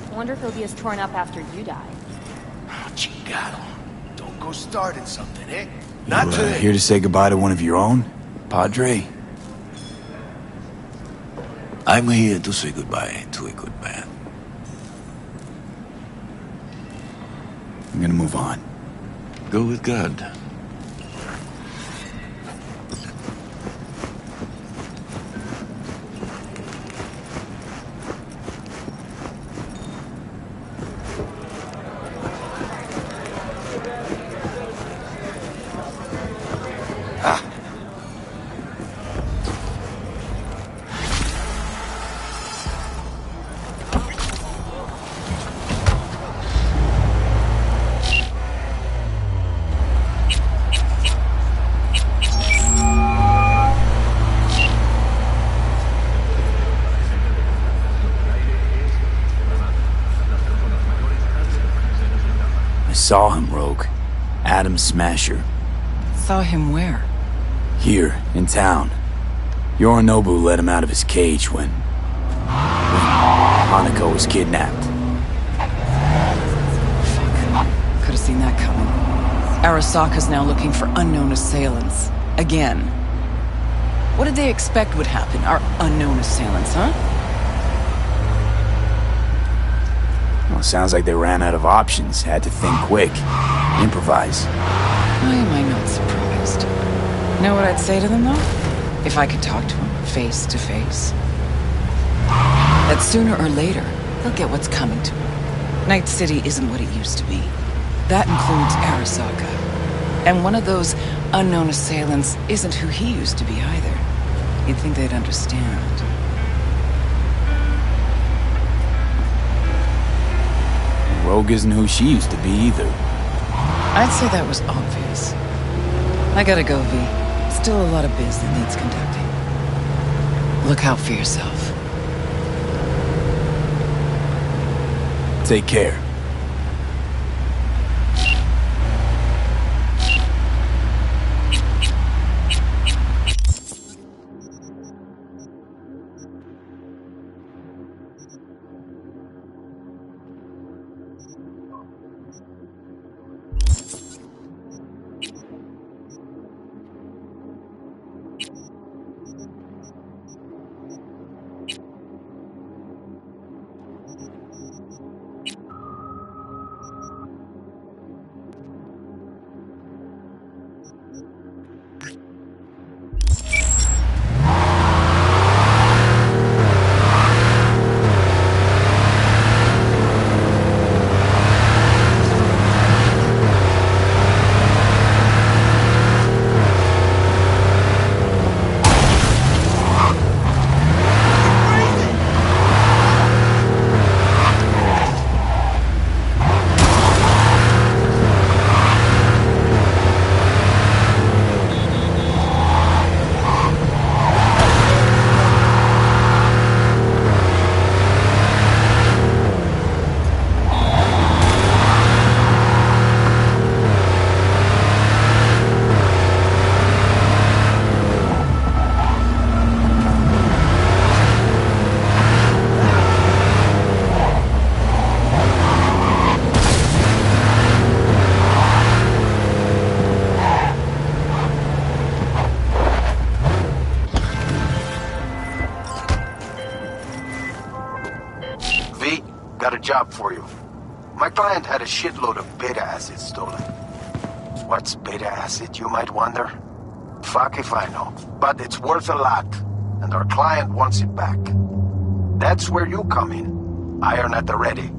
I wonder if he'll be as torn up after you die. Oh, chingado. Don't go starting something, eh? You, here to say goodbye to one of your own, Padre? I'm here to say goodbye to a good man. I'm gonna move on. Go with God. Saw him, Rogue. Adam Smasher. Saw him where? Here, in town. Yorinobu let him out of his cage when Hanako was kidnapped. Fuck. Could have seen that coming. Arasaka's now looking for unknown assailants. Again. What did they expect would happen? Our unknown assailants, huh? Well, sounds like they ran out of options. Had to think quick. Improvise. Why am I not surprised? Know what I'd say to them, though? If I could talk to them face to face. That sooner or later, They'll get what's coming to them. Night City isn't what it used to be. That includes Arasaka. And one of those unknown assailants isn't who he used to be either. You'd think they'd understand. Rogue isn't who she used to be either. I'd say that was obvious. I gotta go, V. Still a lot of biz that needs conducting. Look out for yourself. Take care. Got a job for you. My client had a shitload of beta acid stolen. What's beta acid, you might wonder? Fuck if I know. But it's worth a lot, and our client wants it back. That's where you come in. Iron at the ready.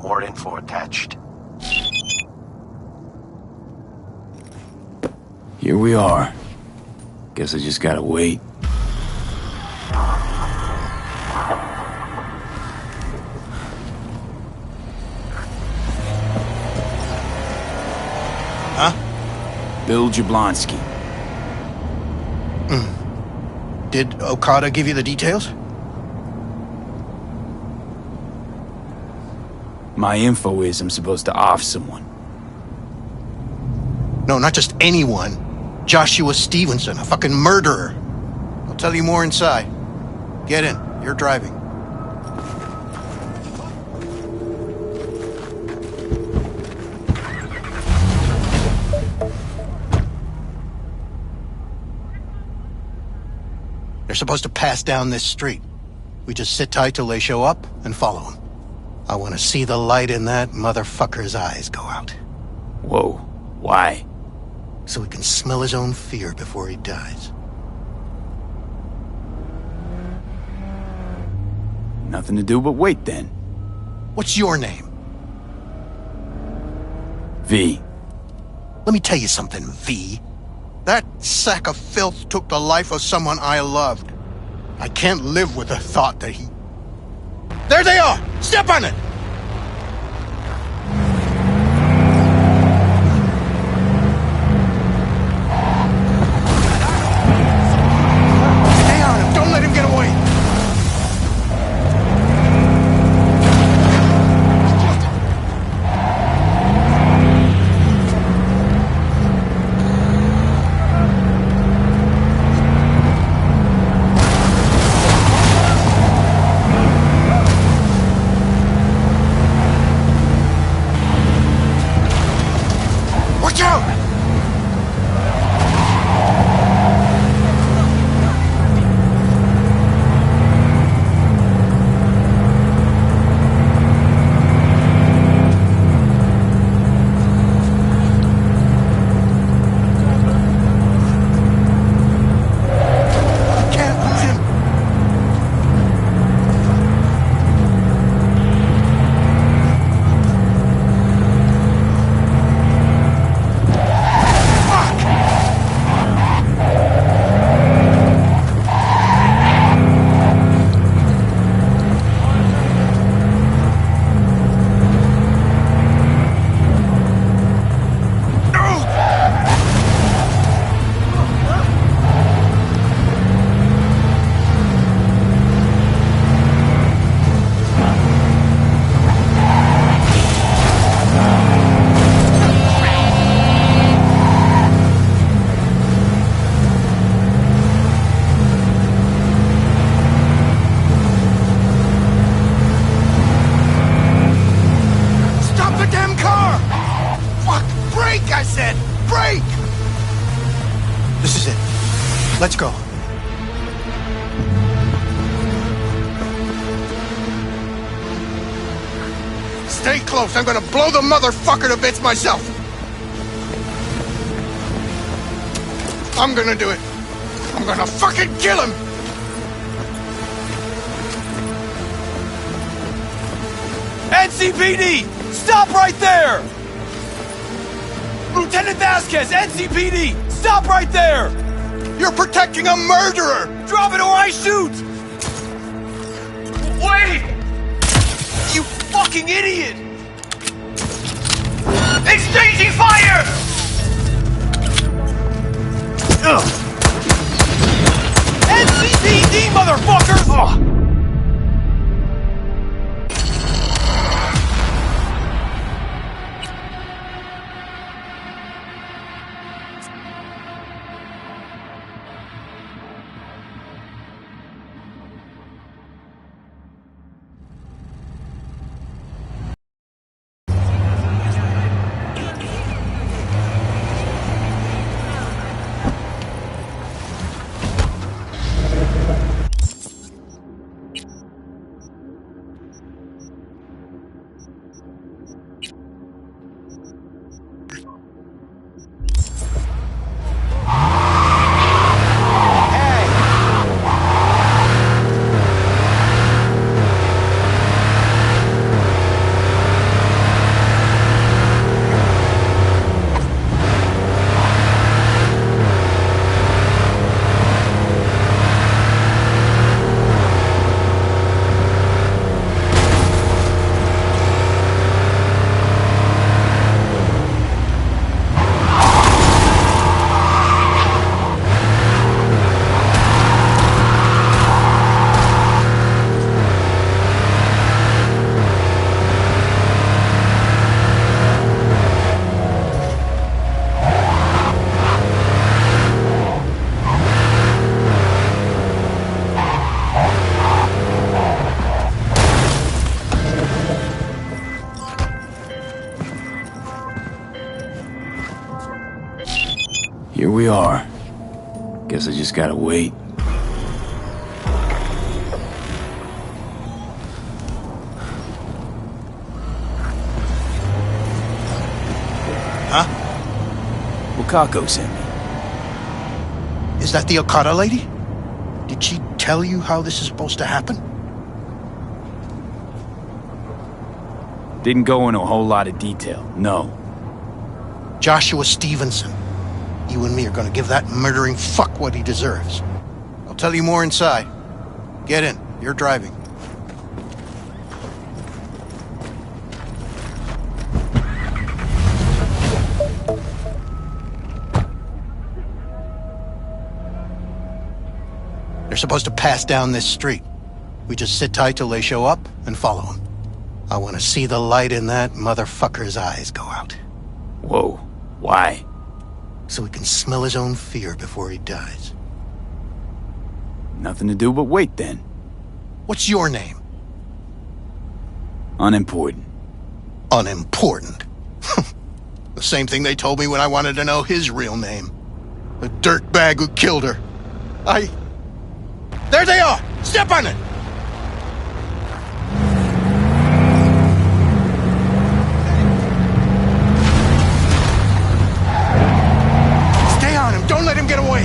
More info attached. Here we are. Guess I just gotta wait. Huh? Bill Jablonski. Did Okada give you the details? My info is I'm supposed to off someone. No, not just anyone. Joshua Stevenson, a fucking murderer. I'll tell you more inside. Get in. You're driving. They're supposed to pass down this street. We just sit tight till they show up and follow them. I want to see the light in that motherfucker's eyes go out. Whoa. Why? So he can smell his own fear before he dies. Nothing to do but wait then. What's your name? V. Let me tell you something, V. That sack of filth took the life of someone I loved. I can't live with the thought that he... There they are! Step on it! Stay on him! Don't let him get away! Let's go. Stay close. I'm gonna blow the motherfucker to bits myself. I'm gonna do it. I'm gonna fucking kill him. NCPD! Stop right there! Lieutenant Vasquez, NCPD! Stop right there! You're protecting a murderer! Drop it or I shoot! Wait! You fucking idiot! Exchanging fire! NCPD, motherfucker! Oh. Here we are. Guess I just gotta wait. Huh? Wakako sent me. Is that the Okada lady? Did she tell you how this is supposed to happen? Didn't go into a whole lot of detail, no. Joshua Stevenson. You and me are gonna give that murdering fuck what he deserves. I'll tell you more inside. Get in. You're driving. They're supposed to pass down this street. We just sit tight till they show up and follow them. I want to see the light in that motherfucker's eyes go out. Whoa. Why? So he can smell his own fear before he dies. Nothing to do but wait, then. What's your name? Unimportant. Unimportant? The same thing they told me when I wanted to know his real name. The dirtbag who killed her. There they are! Step on it! Stay on him! Don't let him get away!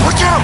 Watch out!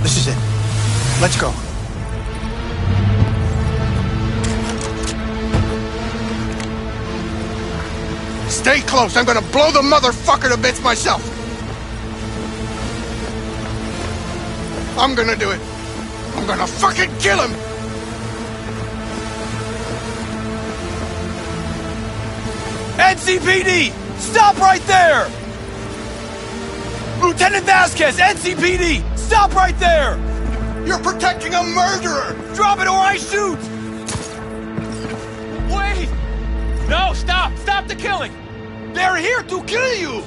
This is it. Let's go. Stay close. I'm gonna blow the motherfucker to bits myself. I'm gonna do it. I'm gonna fucking kill him. NCPD! Stop right there! Lieutenant Vasquez, NCPD! Stop right there! You're protecting a murderer! Drop it or I shoot! Wait! No, stop! Stop the killing! They're here to kill you!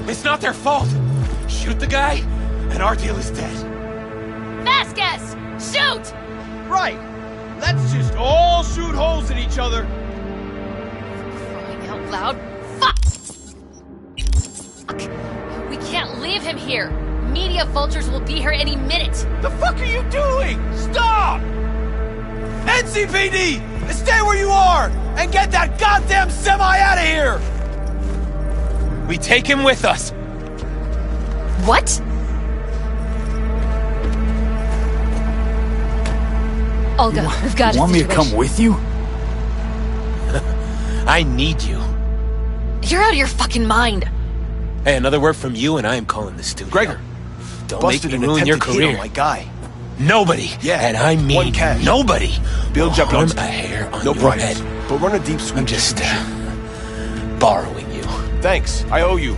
It's not their fault. Shoot the guy, and our deal is dead. Vasquez! Shoot! Right. Let's just all shoot holes in each other. Crying out loud. Fuck! We can't leave him here. Media vultures will be here any minute. The fuck are you doing? Stop! NCPD! Stay where you are! And get that goddamn semi out of here! We take him with us. What? Olga, we've got You want me to come with you? I need you. You're out of your fucking mind. Hey, another word from you and I am calling the studio. Gregor, don't make me ruin your career. My guy. Nobody, and I mean one cash. nobody, Bill will harm Jablonski. a hair on No your price, head. but run a deep sweep. I'm just borrowing you. Thanks, I owe you.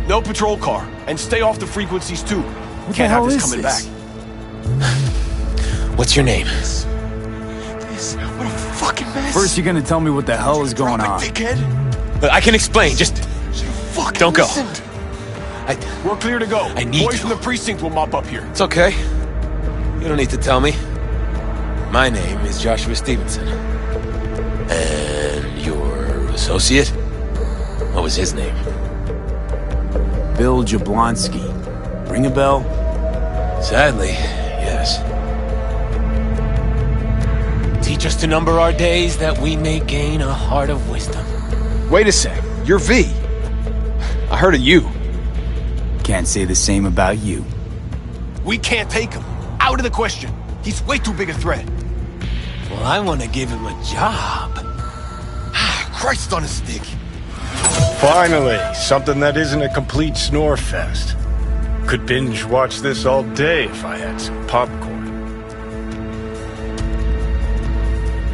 No patrol car, and stay off the frequencies too. Can't have this coming back. What's your name? What a fucking mess. First, you're gonna tell me what the hell is going on. Dickhead. Look, I can explain. Just don't go. We're clear to go. I need Boys you. from the precinct will mop up here. It's okay. You don't need to tell me. My name is Joshua Stevenson. And your associate? What was his name? Bill Jablonski. Ring a bell? Sadly, yes. Teach us to number our days that we may gain a heart of wisdom. Wait a sec. You're V. I heard of you. Can't say the same about you. We can't take him. Out of the question. He's way too big a threat. Well, I want to give him a job. Christ on a stick. Finally, something that isn't a complete snore fest. Could binge watch this all day if I had some popcorn.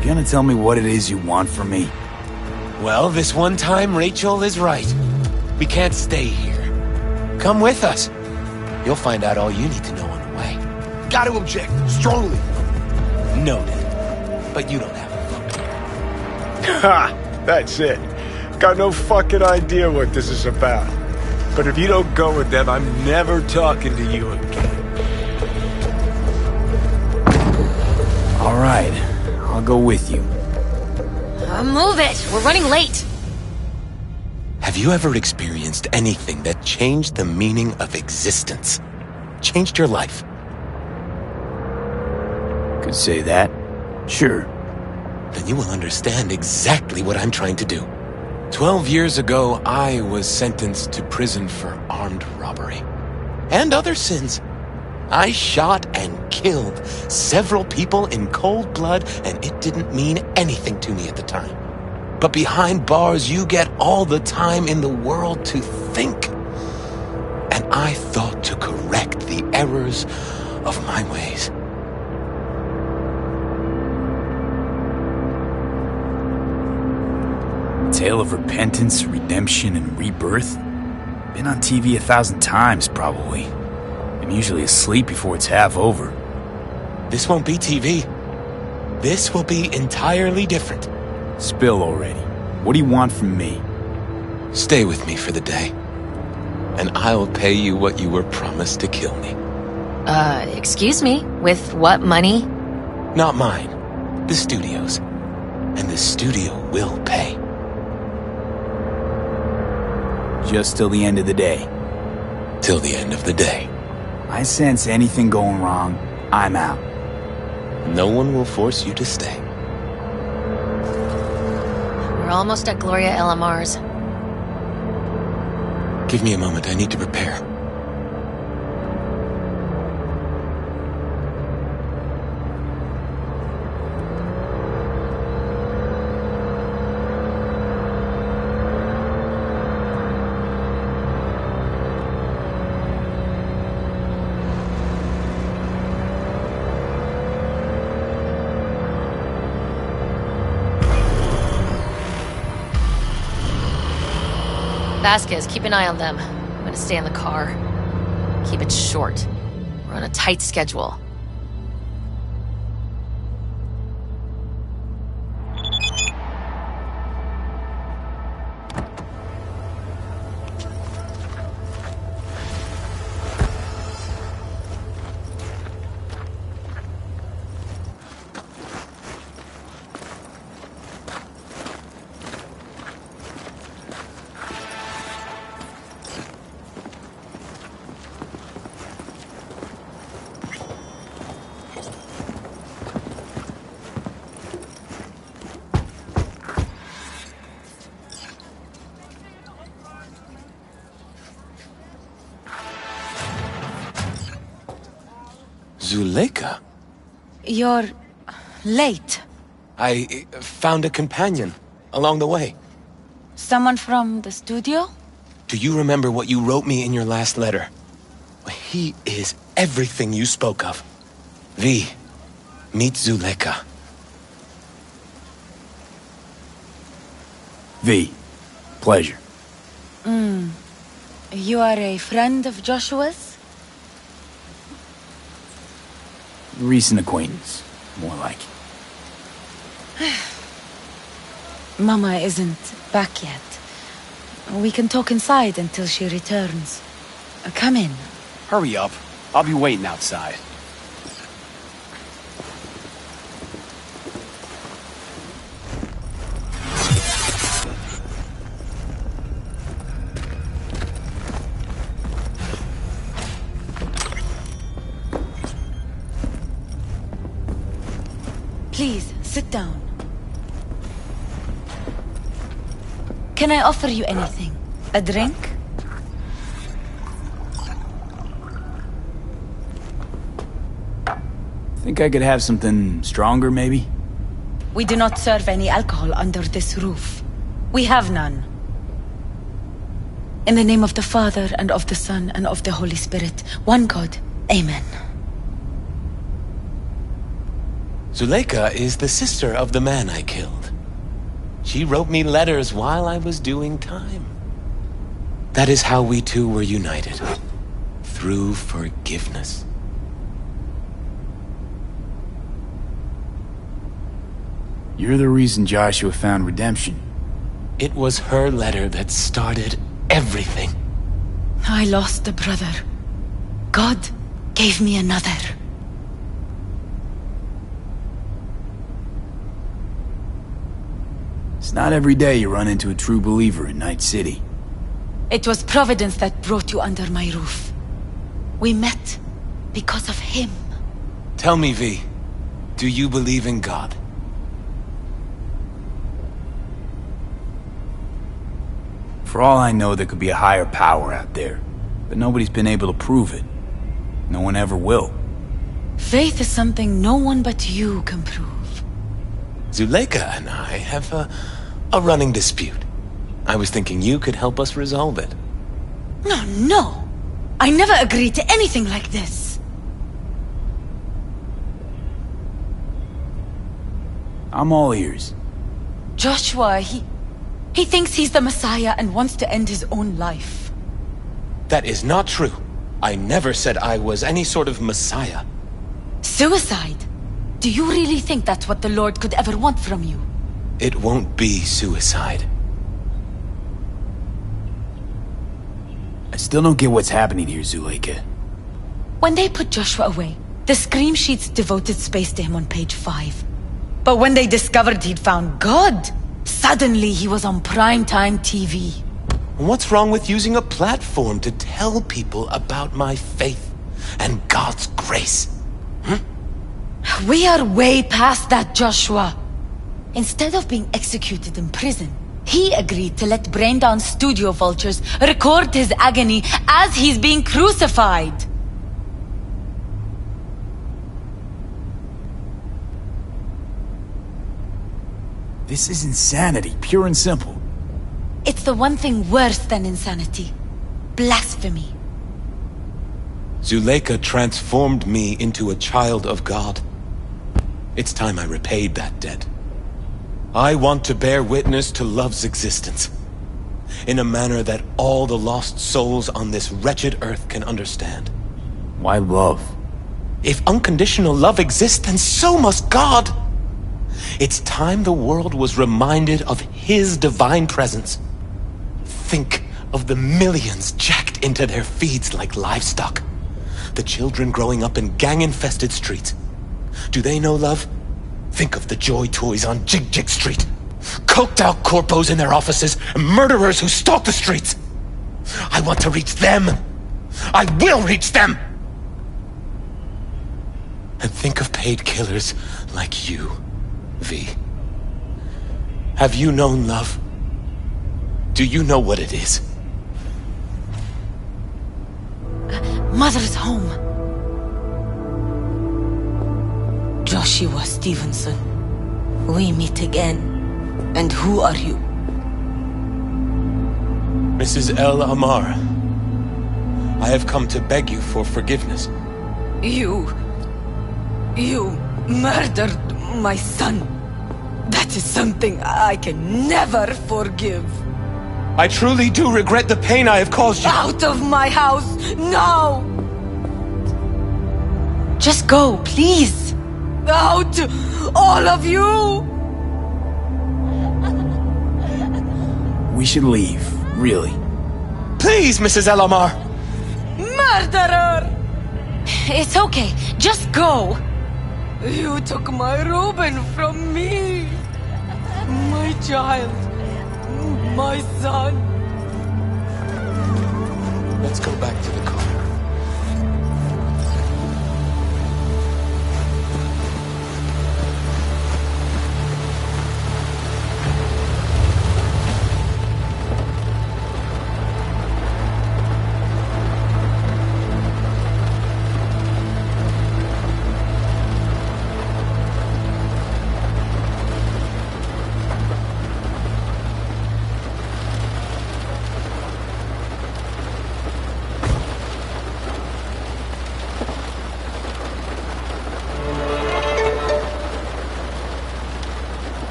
You gonna tell me what it is you want from me? Well, this one time Rachel is right. We can't stay here. Come with us. You'll find out all you need to know on the way. Got to object. Strongly. Noted. But you don't have a vote here. Ha! That's it. Got no fucking idea what this is about. But if you don't go with them, I'm never talking to you again. All right, I'll go with you. Move it! We're running late! Have you ever experienced anything that changed the meaning of existence? Changed your life? Could say that. Sure. Then you will understand exactly what I'm trying to do. 12 years ago, I was sentenced to prison for armed robbery. And other sins. I shot and killed several people in cold blood, and it didn't mean anything to me at the time. But behind bars, you get all the time in the world to think. And I thought to correct the errors of my ways. Tale of repentance, redemption, and rebirth? Been on TV 1,000 times, probably. I'm usually asleep before it's half over. This won't be TV. This will be entirely different. Spill already. What do you want from me? Stay with me for the day, and I'll pay you what you were promised to kill me. Excuse me? With what money? Not mine. The studio's. And the studio will pay. Just till the end of the day. Till the end of the day. I sense anything going wrong, I'm out. No one will force you to stay. We're almost at Gloria LMR's. Give me a moment, I need to prepare. Vasquez, keep an eye on them. I'm gonna stay in the car. Keep it short. We're on a tight schedule. Zuleika? You're late. I found a companion along the way. Someone from the studio? Do you remember what you wrote me in your last letter? He is everything you spoke of. V, meet Zuleika. V, pleasure. You are a friend of Joshua's? Recent acquaintance, more like. Mama isn't back yet. We can talk inside until she returns. Come in. Hurry up. I'll be waiting outside. Please, sit down. Can I offer you anything? A drink? Think I could have something stronger, maybe? We do not serve any alcohol under this roof. We have none. In the name of the Father, and of the Son, and of the Holy Spirit, one God. Amen. Zuleika is the sister of the man I killed. She wrote me letters while I was doing time. That is how we two were united. Through forgiveness. You're the reason Joshua found redemption. It was her letter that started everything. I lost a brother. God gave me another. It's not every day you run into a true believer in Night City. It was Providence that brought you under my roof. We met because of him. Tell me, V, do you believe in God? For all I know, there could be a higher power out there, but nobody's been able to prove it. No one ever will. Faith is something no one but you can prove. Zuleika and I have a running dispute. I was thinking you could help us resolve it. No. I never agreed to anything like this. I'm all ears. Joshua, he thinks he's the Messiah and wants to end his own life. That is not true. I never said I was any sort of Messiah. Suicide? Do you really think that's what the Lord could ever want from you? It won't be suicide. I still don't get what's happening here, Zuleika. When they put Joshua away, the scream sheets devoted space to him on page 5. But when they discovered he'd found God, suddenly he was on primetime TV. What's wrong with using a platform to tell people about my faith and God's grace? We are way past that, Joshua. Instead of being executed in prison, he agreed to let brain-down studio vultures record his agony as he's being crucified. This is insanity, pure and simple. It's the one thing worse than insanity. Blasphemy. Zuleika transformed me into a child of God. It's time I repaid that debt. I want to bear witness to love's existence. in a manner that all the lost souls on this wretched earth can understand. Why love? If unconditional love exists, then so must God. It's time the world was reminded of His divine presence. Think of the millions jacked into their feeds like livestock. The children growing up in gang-infested streets. Do they know love? Think of the joy toys on Jig Jig Street. Coked out corpos in their offices and murderers who stalk the streets. I want to reach them. I will reach them. And think of paid killers like you, V. Have you known love? Do you know what it is? Mother's home. Joshua Stevenson. We meet again. And who are you? Mrs. El Amar. I have come to beg you for forgiveness. You murdered my son. That is something I can never forgive. I truly do regret the pain I have caused you. Out of my house, no! Just go, please. Out, all of you! We should leave, really. Please, Mrs. El Amar! Murderer! It's okay, just go. You took my Reuben from me. My child. My son. Let's go back to the car.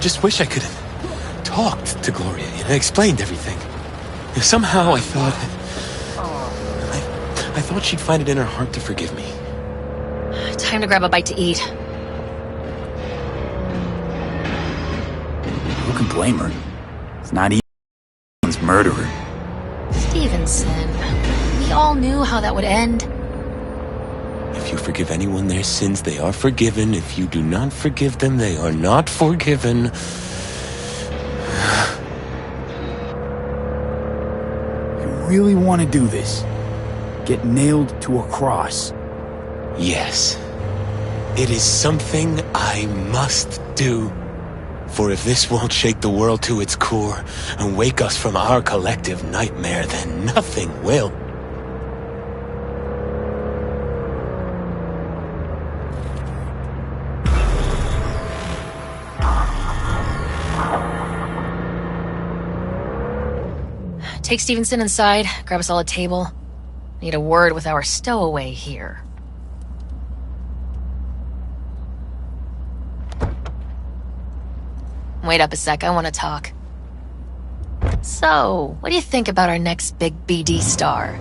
Just wish I could have talked to Gloria and explained everything. Somehow I thought she'd find it in her heart to forgive me. Time to grab a bite to eat. Who can blame her? It's not even someone's murderer. Stevenson. We all knew how that would end. If you forgive anyone their sins, they are forgiven. If you do not forgive them, they are not forgiven. You really want to do this? Get nailed to a cross? Yes. It is something I must do. For if this won't shake the world to its core and wake us from our collective nightmare, then nothing will. Take Stevenson inside, grab us all a table. Need a word with our stowaway here. Wait up a sec, I want to talk. So, what do you think about our next big BD star?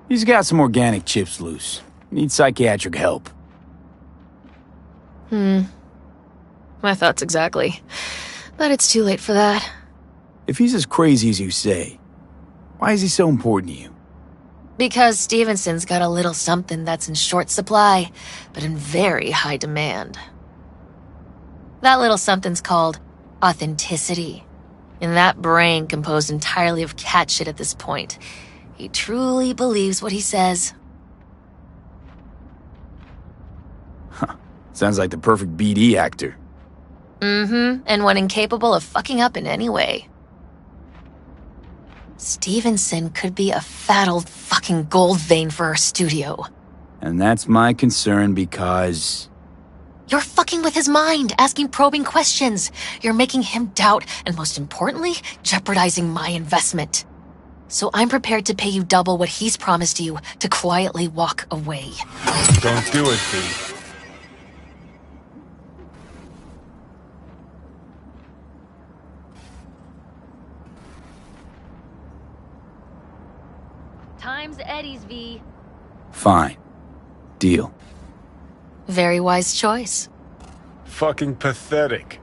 He's got some organic chips loose. Needs psychiatric help. My thoughts exactly. But it's too late for that. If he's as crazy as you say, why is he so important to you? Because Stevenson's got a little something that's in short supply, but in very high demand. That little something's called authenticity. And that brain composed entirely of cat shit at this point. He truly believes what he says. Sounds like the perfect BD actor. And one incapable of fucking up in any way. Stevenson could be a fat old fucking gold vein for our studio. And that's my concern because... You're fucking with his mind, asking probing questions. You're making him doubt, and most importantly, jeopardizing my investment. So I'm prepared to pay you double what he's promised you to quietly walk away. Don't do it, V. Time's Eddie's, V. Fine. Deal. Very wise choice. Fucking pathetic.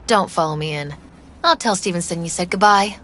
Don't follow me in. I'll tell Stevenson you said goodbye.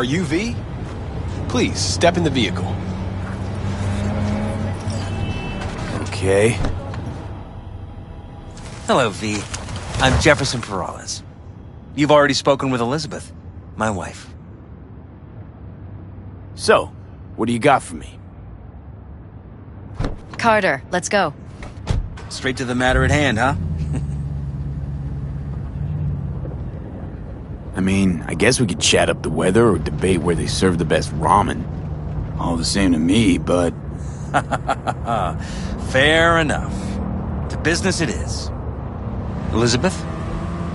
Are you V? Please, step in the vehicle. Okay. Hello, V. I'm Jefferson Peralez. You've already spoken with Elizabeth, my wife. So, what do you got for me? Carter, let's go. Straight to the matter at hand, huh? I mean, I guess we could chat up the weather or debate where they serve the best ramen. All the same to me, but... Fair enough. To business it is. Elizabeth?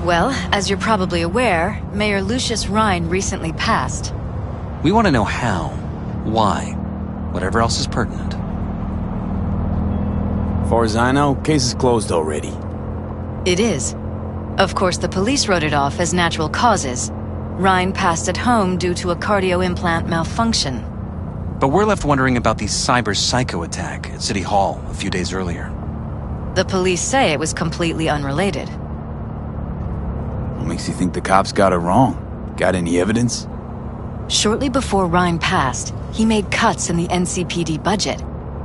Well, as you're probably aware, Mayor Lucius Rhine recently passed. We want to know how, why, whatever else is pertinent. Far as I know, case is closed already. It is. Of course, the police wrote it off as natural causes. Rhine passed at home due to a cardio implant malfunction. But we're left wondering about the cyber psycho attack at City Hall a few days earlier. The police say it was completely unrelated. What makes you think the cops got it wrong? Got any evidence? Shortly before Rhine passed, he made cuts in the NCPD budget.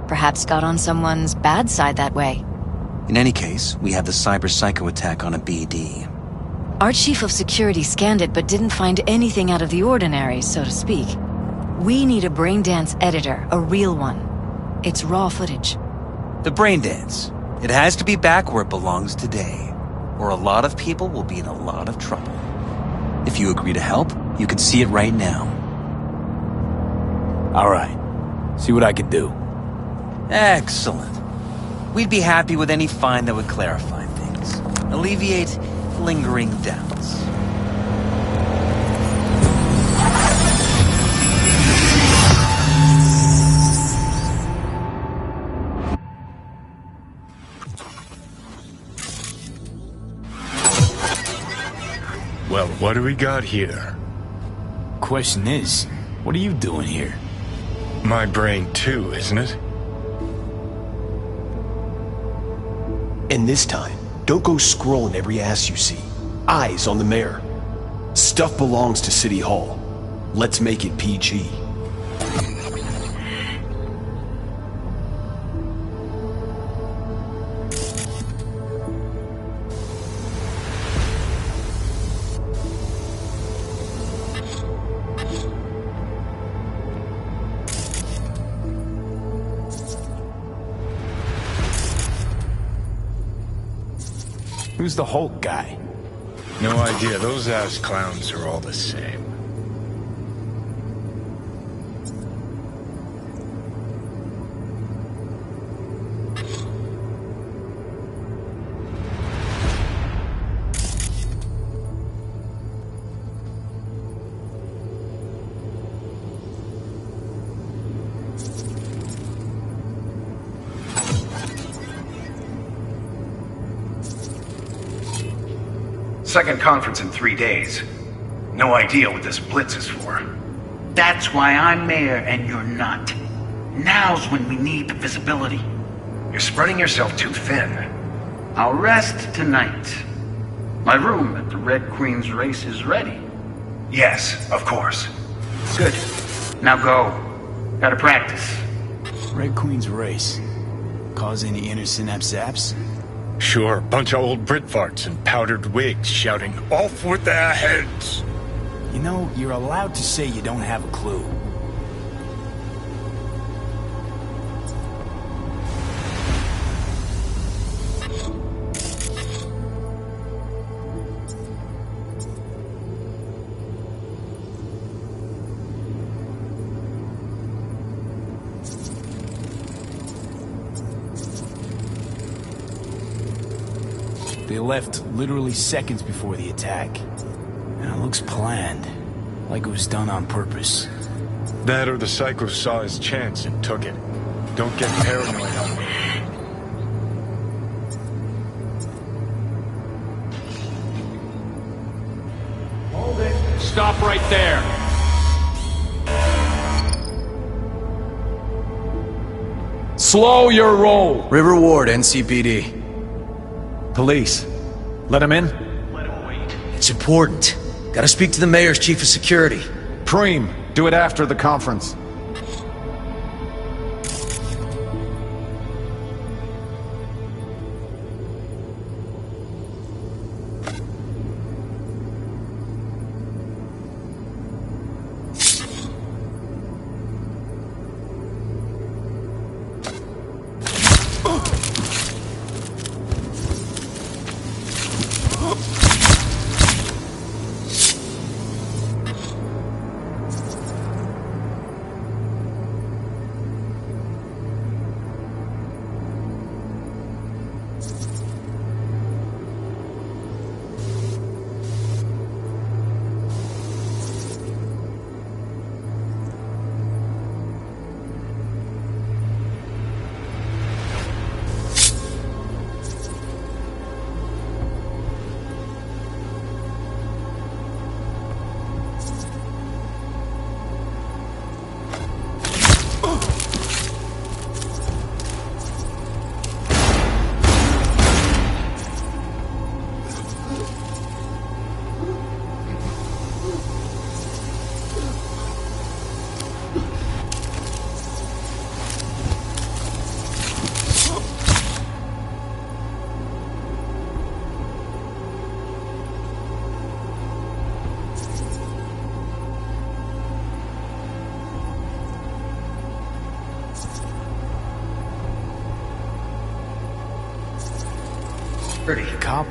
Perhaps got on someone's bad side that way. In any case, we have the cyber psycho attack on a BD. Our chief of security scanned it but didn't find anything out of the ordinary, so to speak. We need a braindance editor, a real one. It's raw footage. The braindance. It has to be back where it belongs today, or a lot of people will be in a lot of trouble. If you agree to help, you can see it right now. All right. See what I can do. Excellent. We'd be happy with any find that would clarify things, alleviate lingering doubts. Well, what do we got here? Question is, what are you doing here? My brain too, isn't it? And this time, don't go scrolling every ass you see. Eyes on the mayor. Stuff belongs to City Hall. Let's make it PG. Who's the Hulk guy? No idea. Those ass clowns are all the same. Second conference in 3 days. No idea what this blitz is for. That's why I'm mayor and you're not. Now's when we need the visibility. You're spreading yourself too thin. I'll rest tonight. My room at the Red Queen's race is ready. Yes, of course. Good. Now go. Gotta practice. Red Queen's race. Cause any inner synapse zaps? Sure, bunch of old Brit farts in powdered wigs shouting, "Off with their heads!" You know, you're allowed to say you don't have a clue. They left literally seconds before the attack. And it looks planned, like it was done on purpose. That or the Psycho saw his chance and took it. Don't get paranoid on me. Hold it. Stop right there. Slow your roll. River Ward, NCPD. Police. Let him in? It's important. Gotta speak to the mayor's chief of security. Supreme, do it after the conference.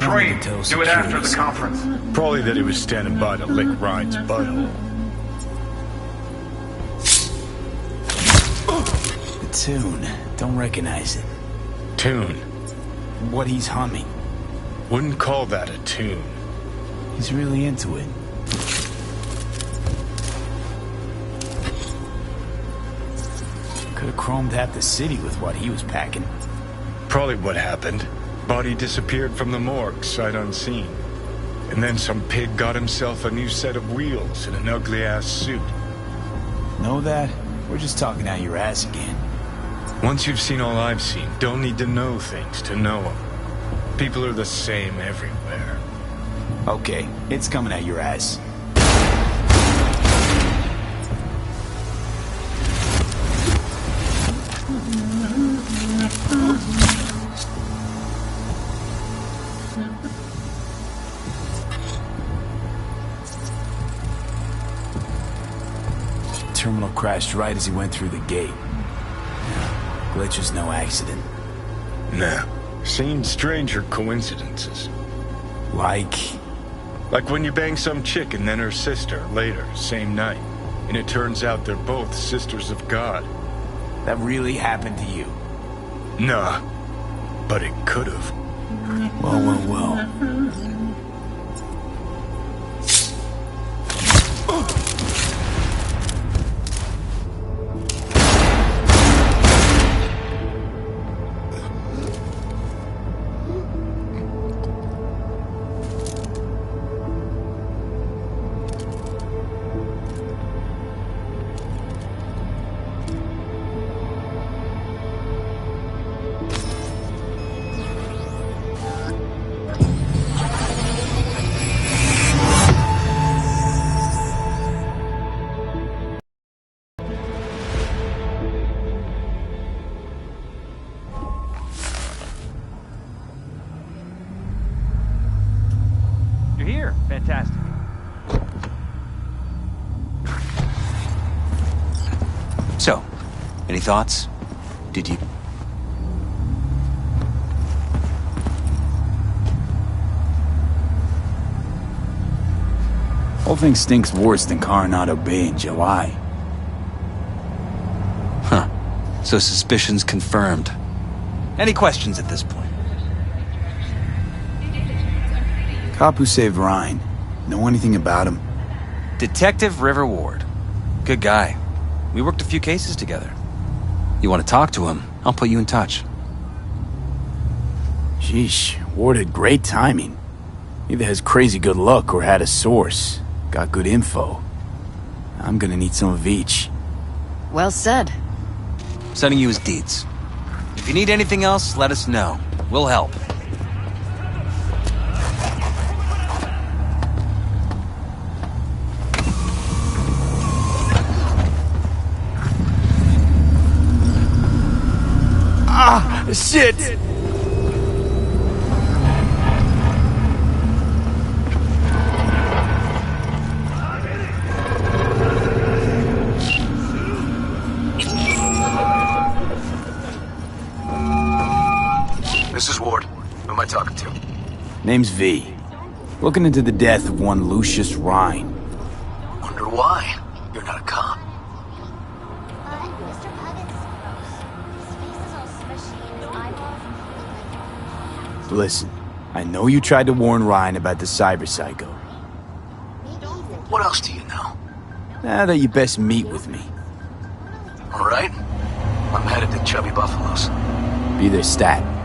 Supreme, do it after the conference. Probably that he was standing by to lick Ryan's butthole. The tune. Don't recognize it. Tune. What he's humming. Wouldn't call that a tune. He's really into it. Could have chromed half the city with what he was packing. Probably what happened. Body disappeared from the morgue, sight unseen. And then some pig got himself a new set of wheels and an ugly-ass suit. Know that? We're just talking out your ass again. Once you've seen all I've seen, don't need to know things to know them. People are the same everywhere. Okay, it's coming at your ass. Terminal crashed right as he went through the gate. Glitch was no accident. Nah. Seen stranger coincidences. Like when you bang some chick and then her sister later, same night. And it turns out they're both sisters of God. That really happened to you? Nah. But it could've. Well. You're here. Fantastic. So, any thoughts? Did you... Whole thing stinks worse than Coronado Bay in July. Huh. So suspicions confirmed. Any questions at this point? Cop who saved Ryan. Know anything about him? Detective River Ward. Good guy. We worked a few cases together. You want to talk to him, I'll put you in touch. Sheesh, Ward had great timing. Either has crazy good luck or had a source. Got good info. I'm gonna need some of each. Well said. Sending you his deeds. If you need anything else, let us know. We'll help. Shit! This is Ward. Who am I talking to? Name's V. Looking into the death of one Lucius Rhine. Wonder why? You're not a cop. Listen, I know you tried to warn Ryan about the cyber psycho. What else do you know? Now that you best meet with me. All right. I'm headed to Chubby Buffalo's. Be their stat.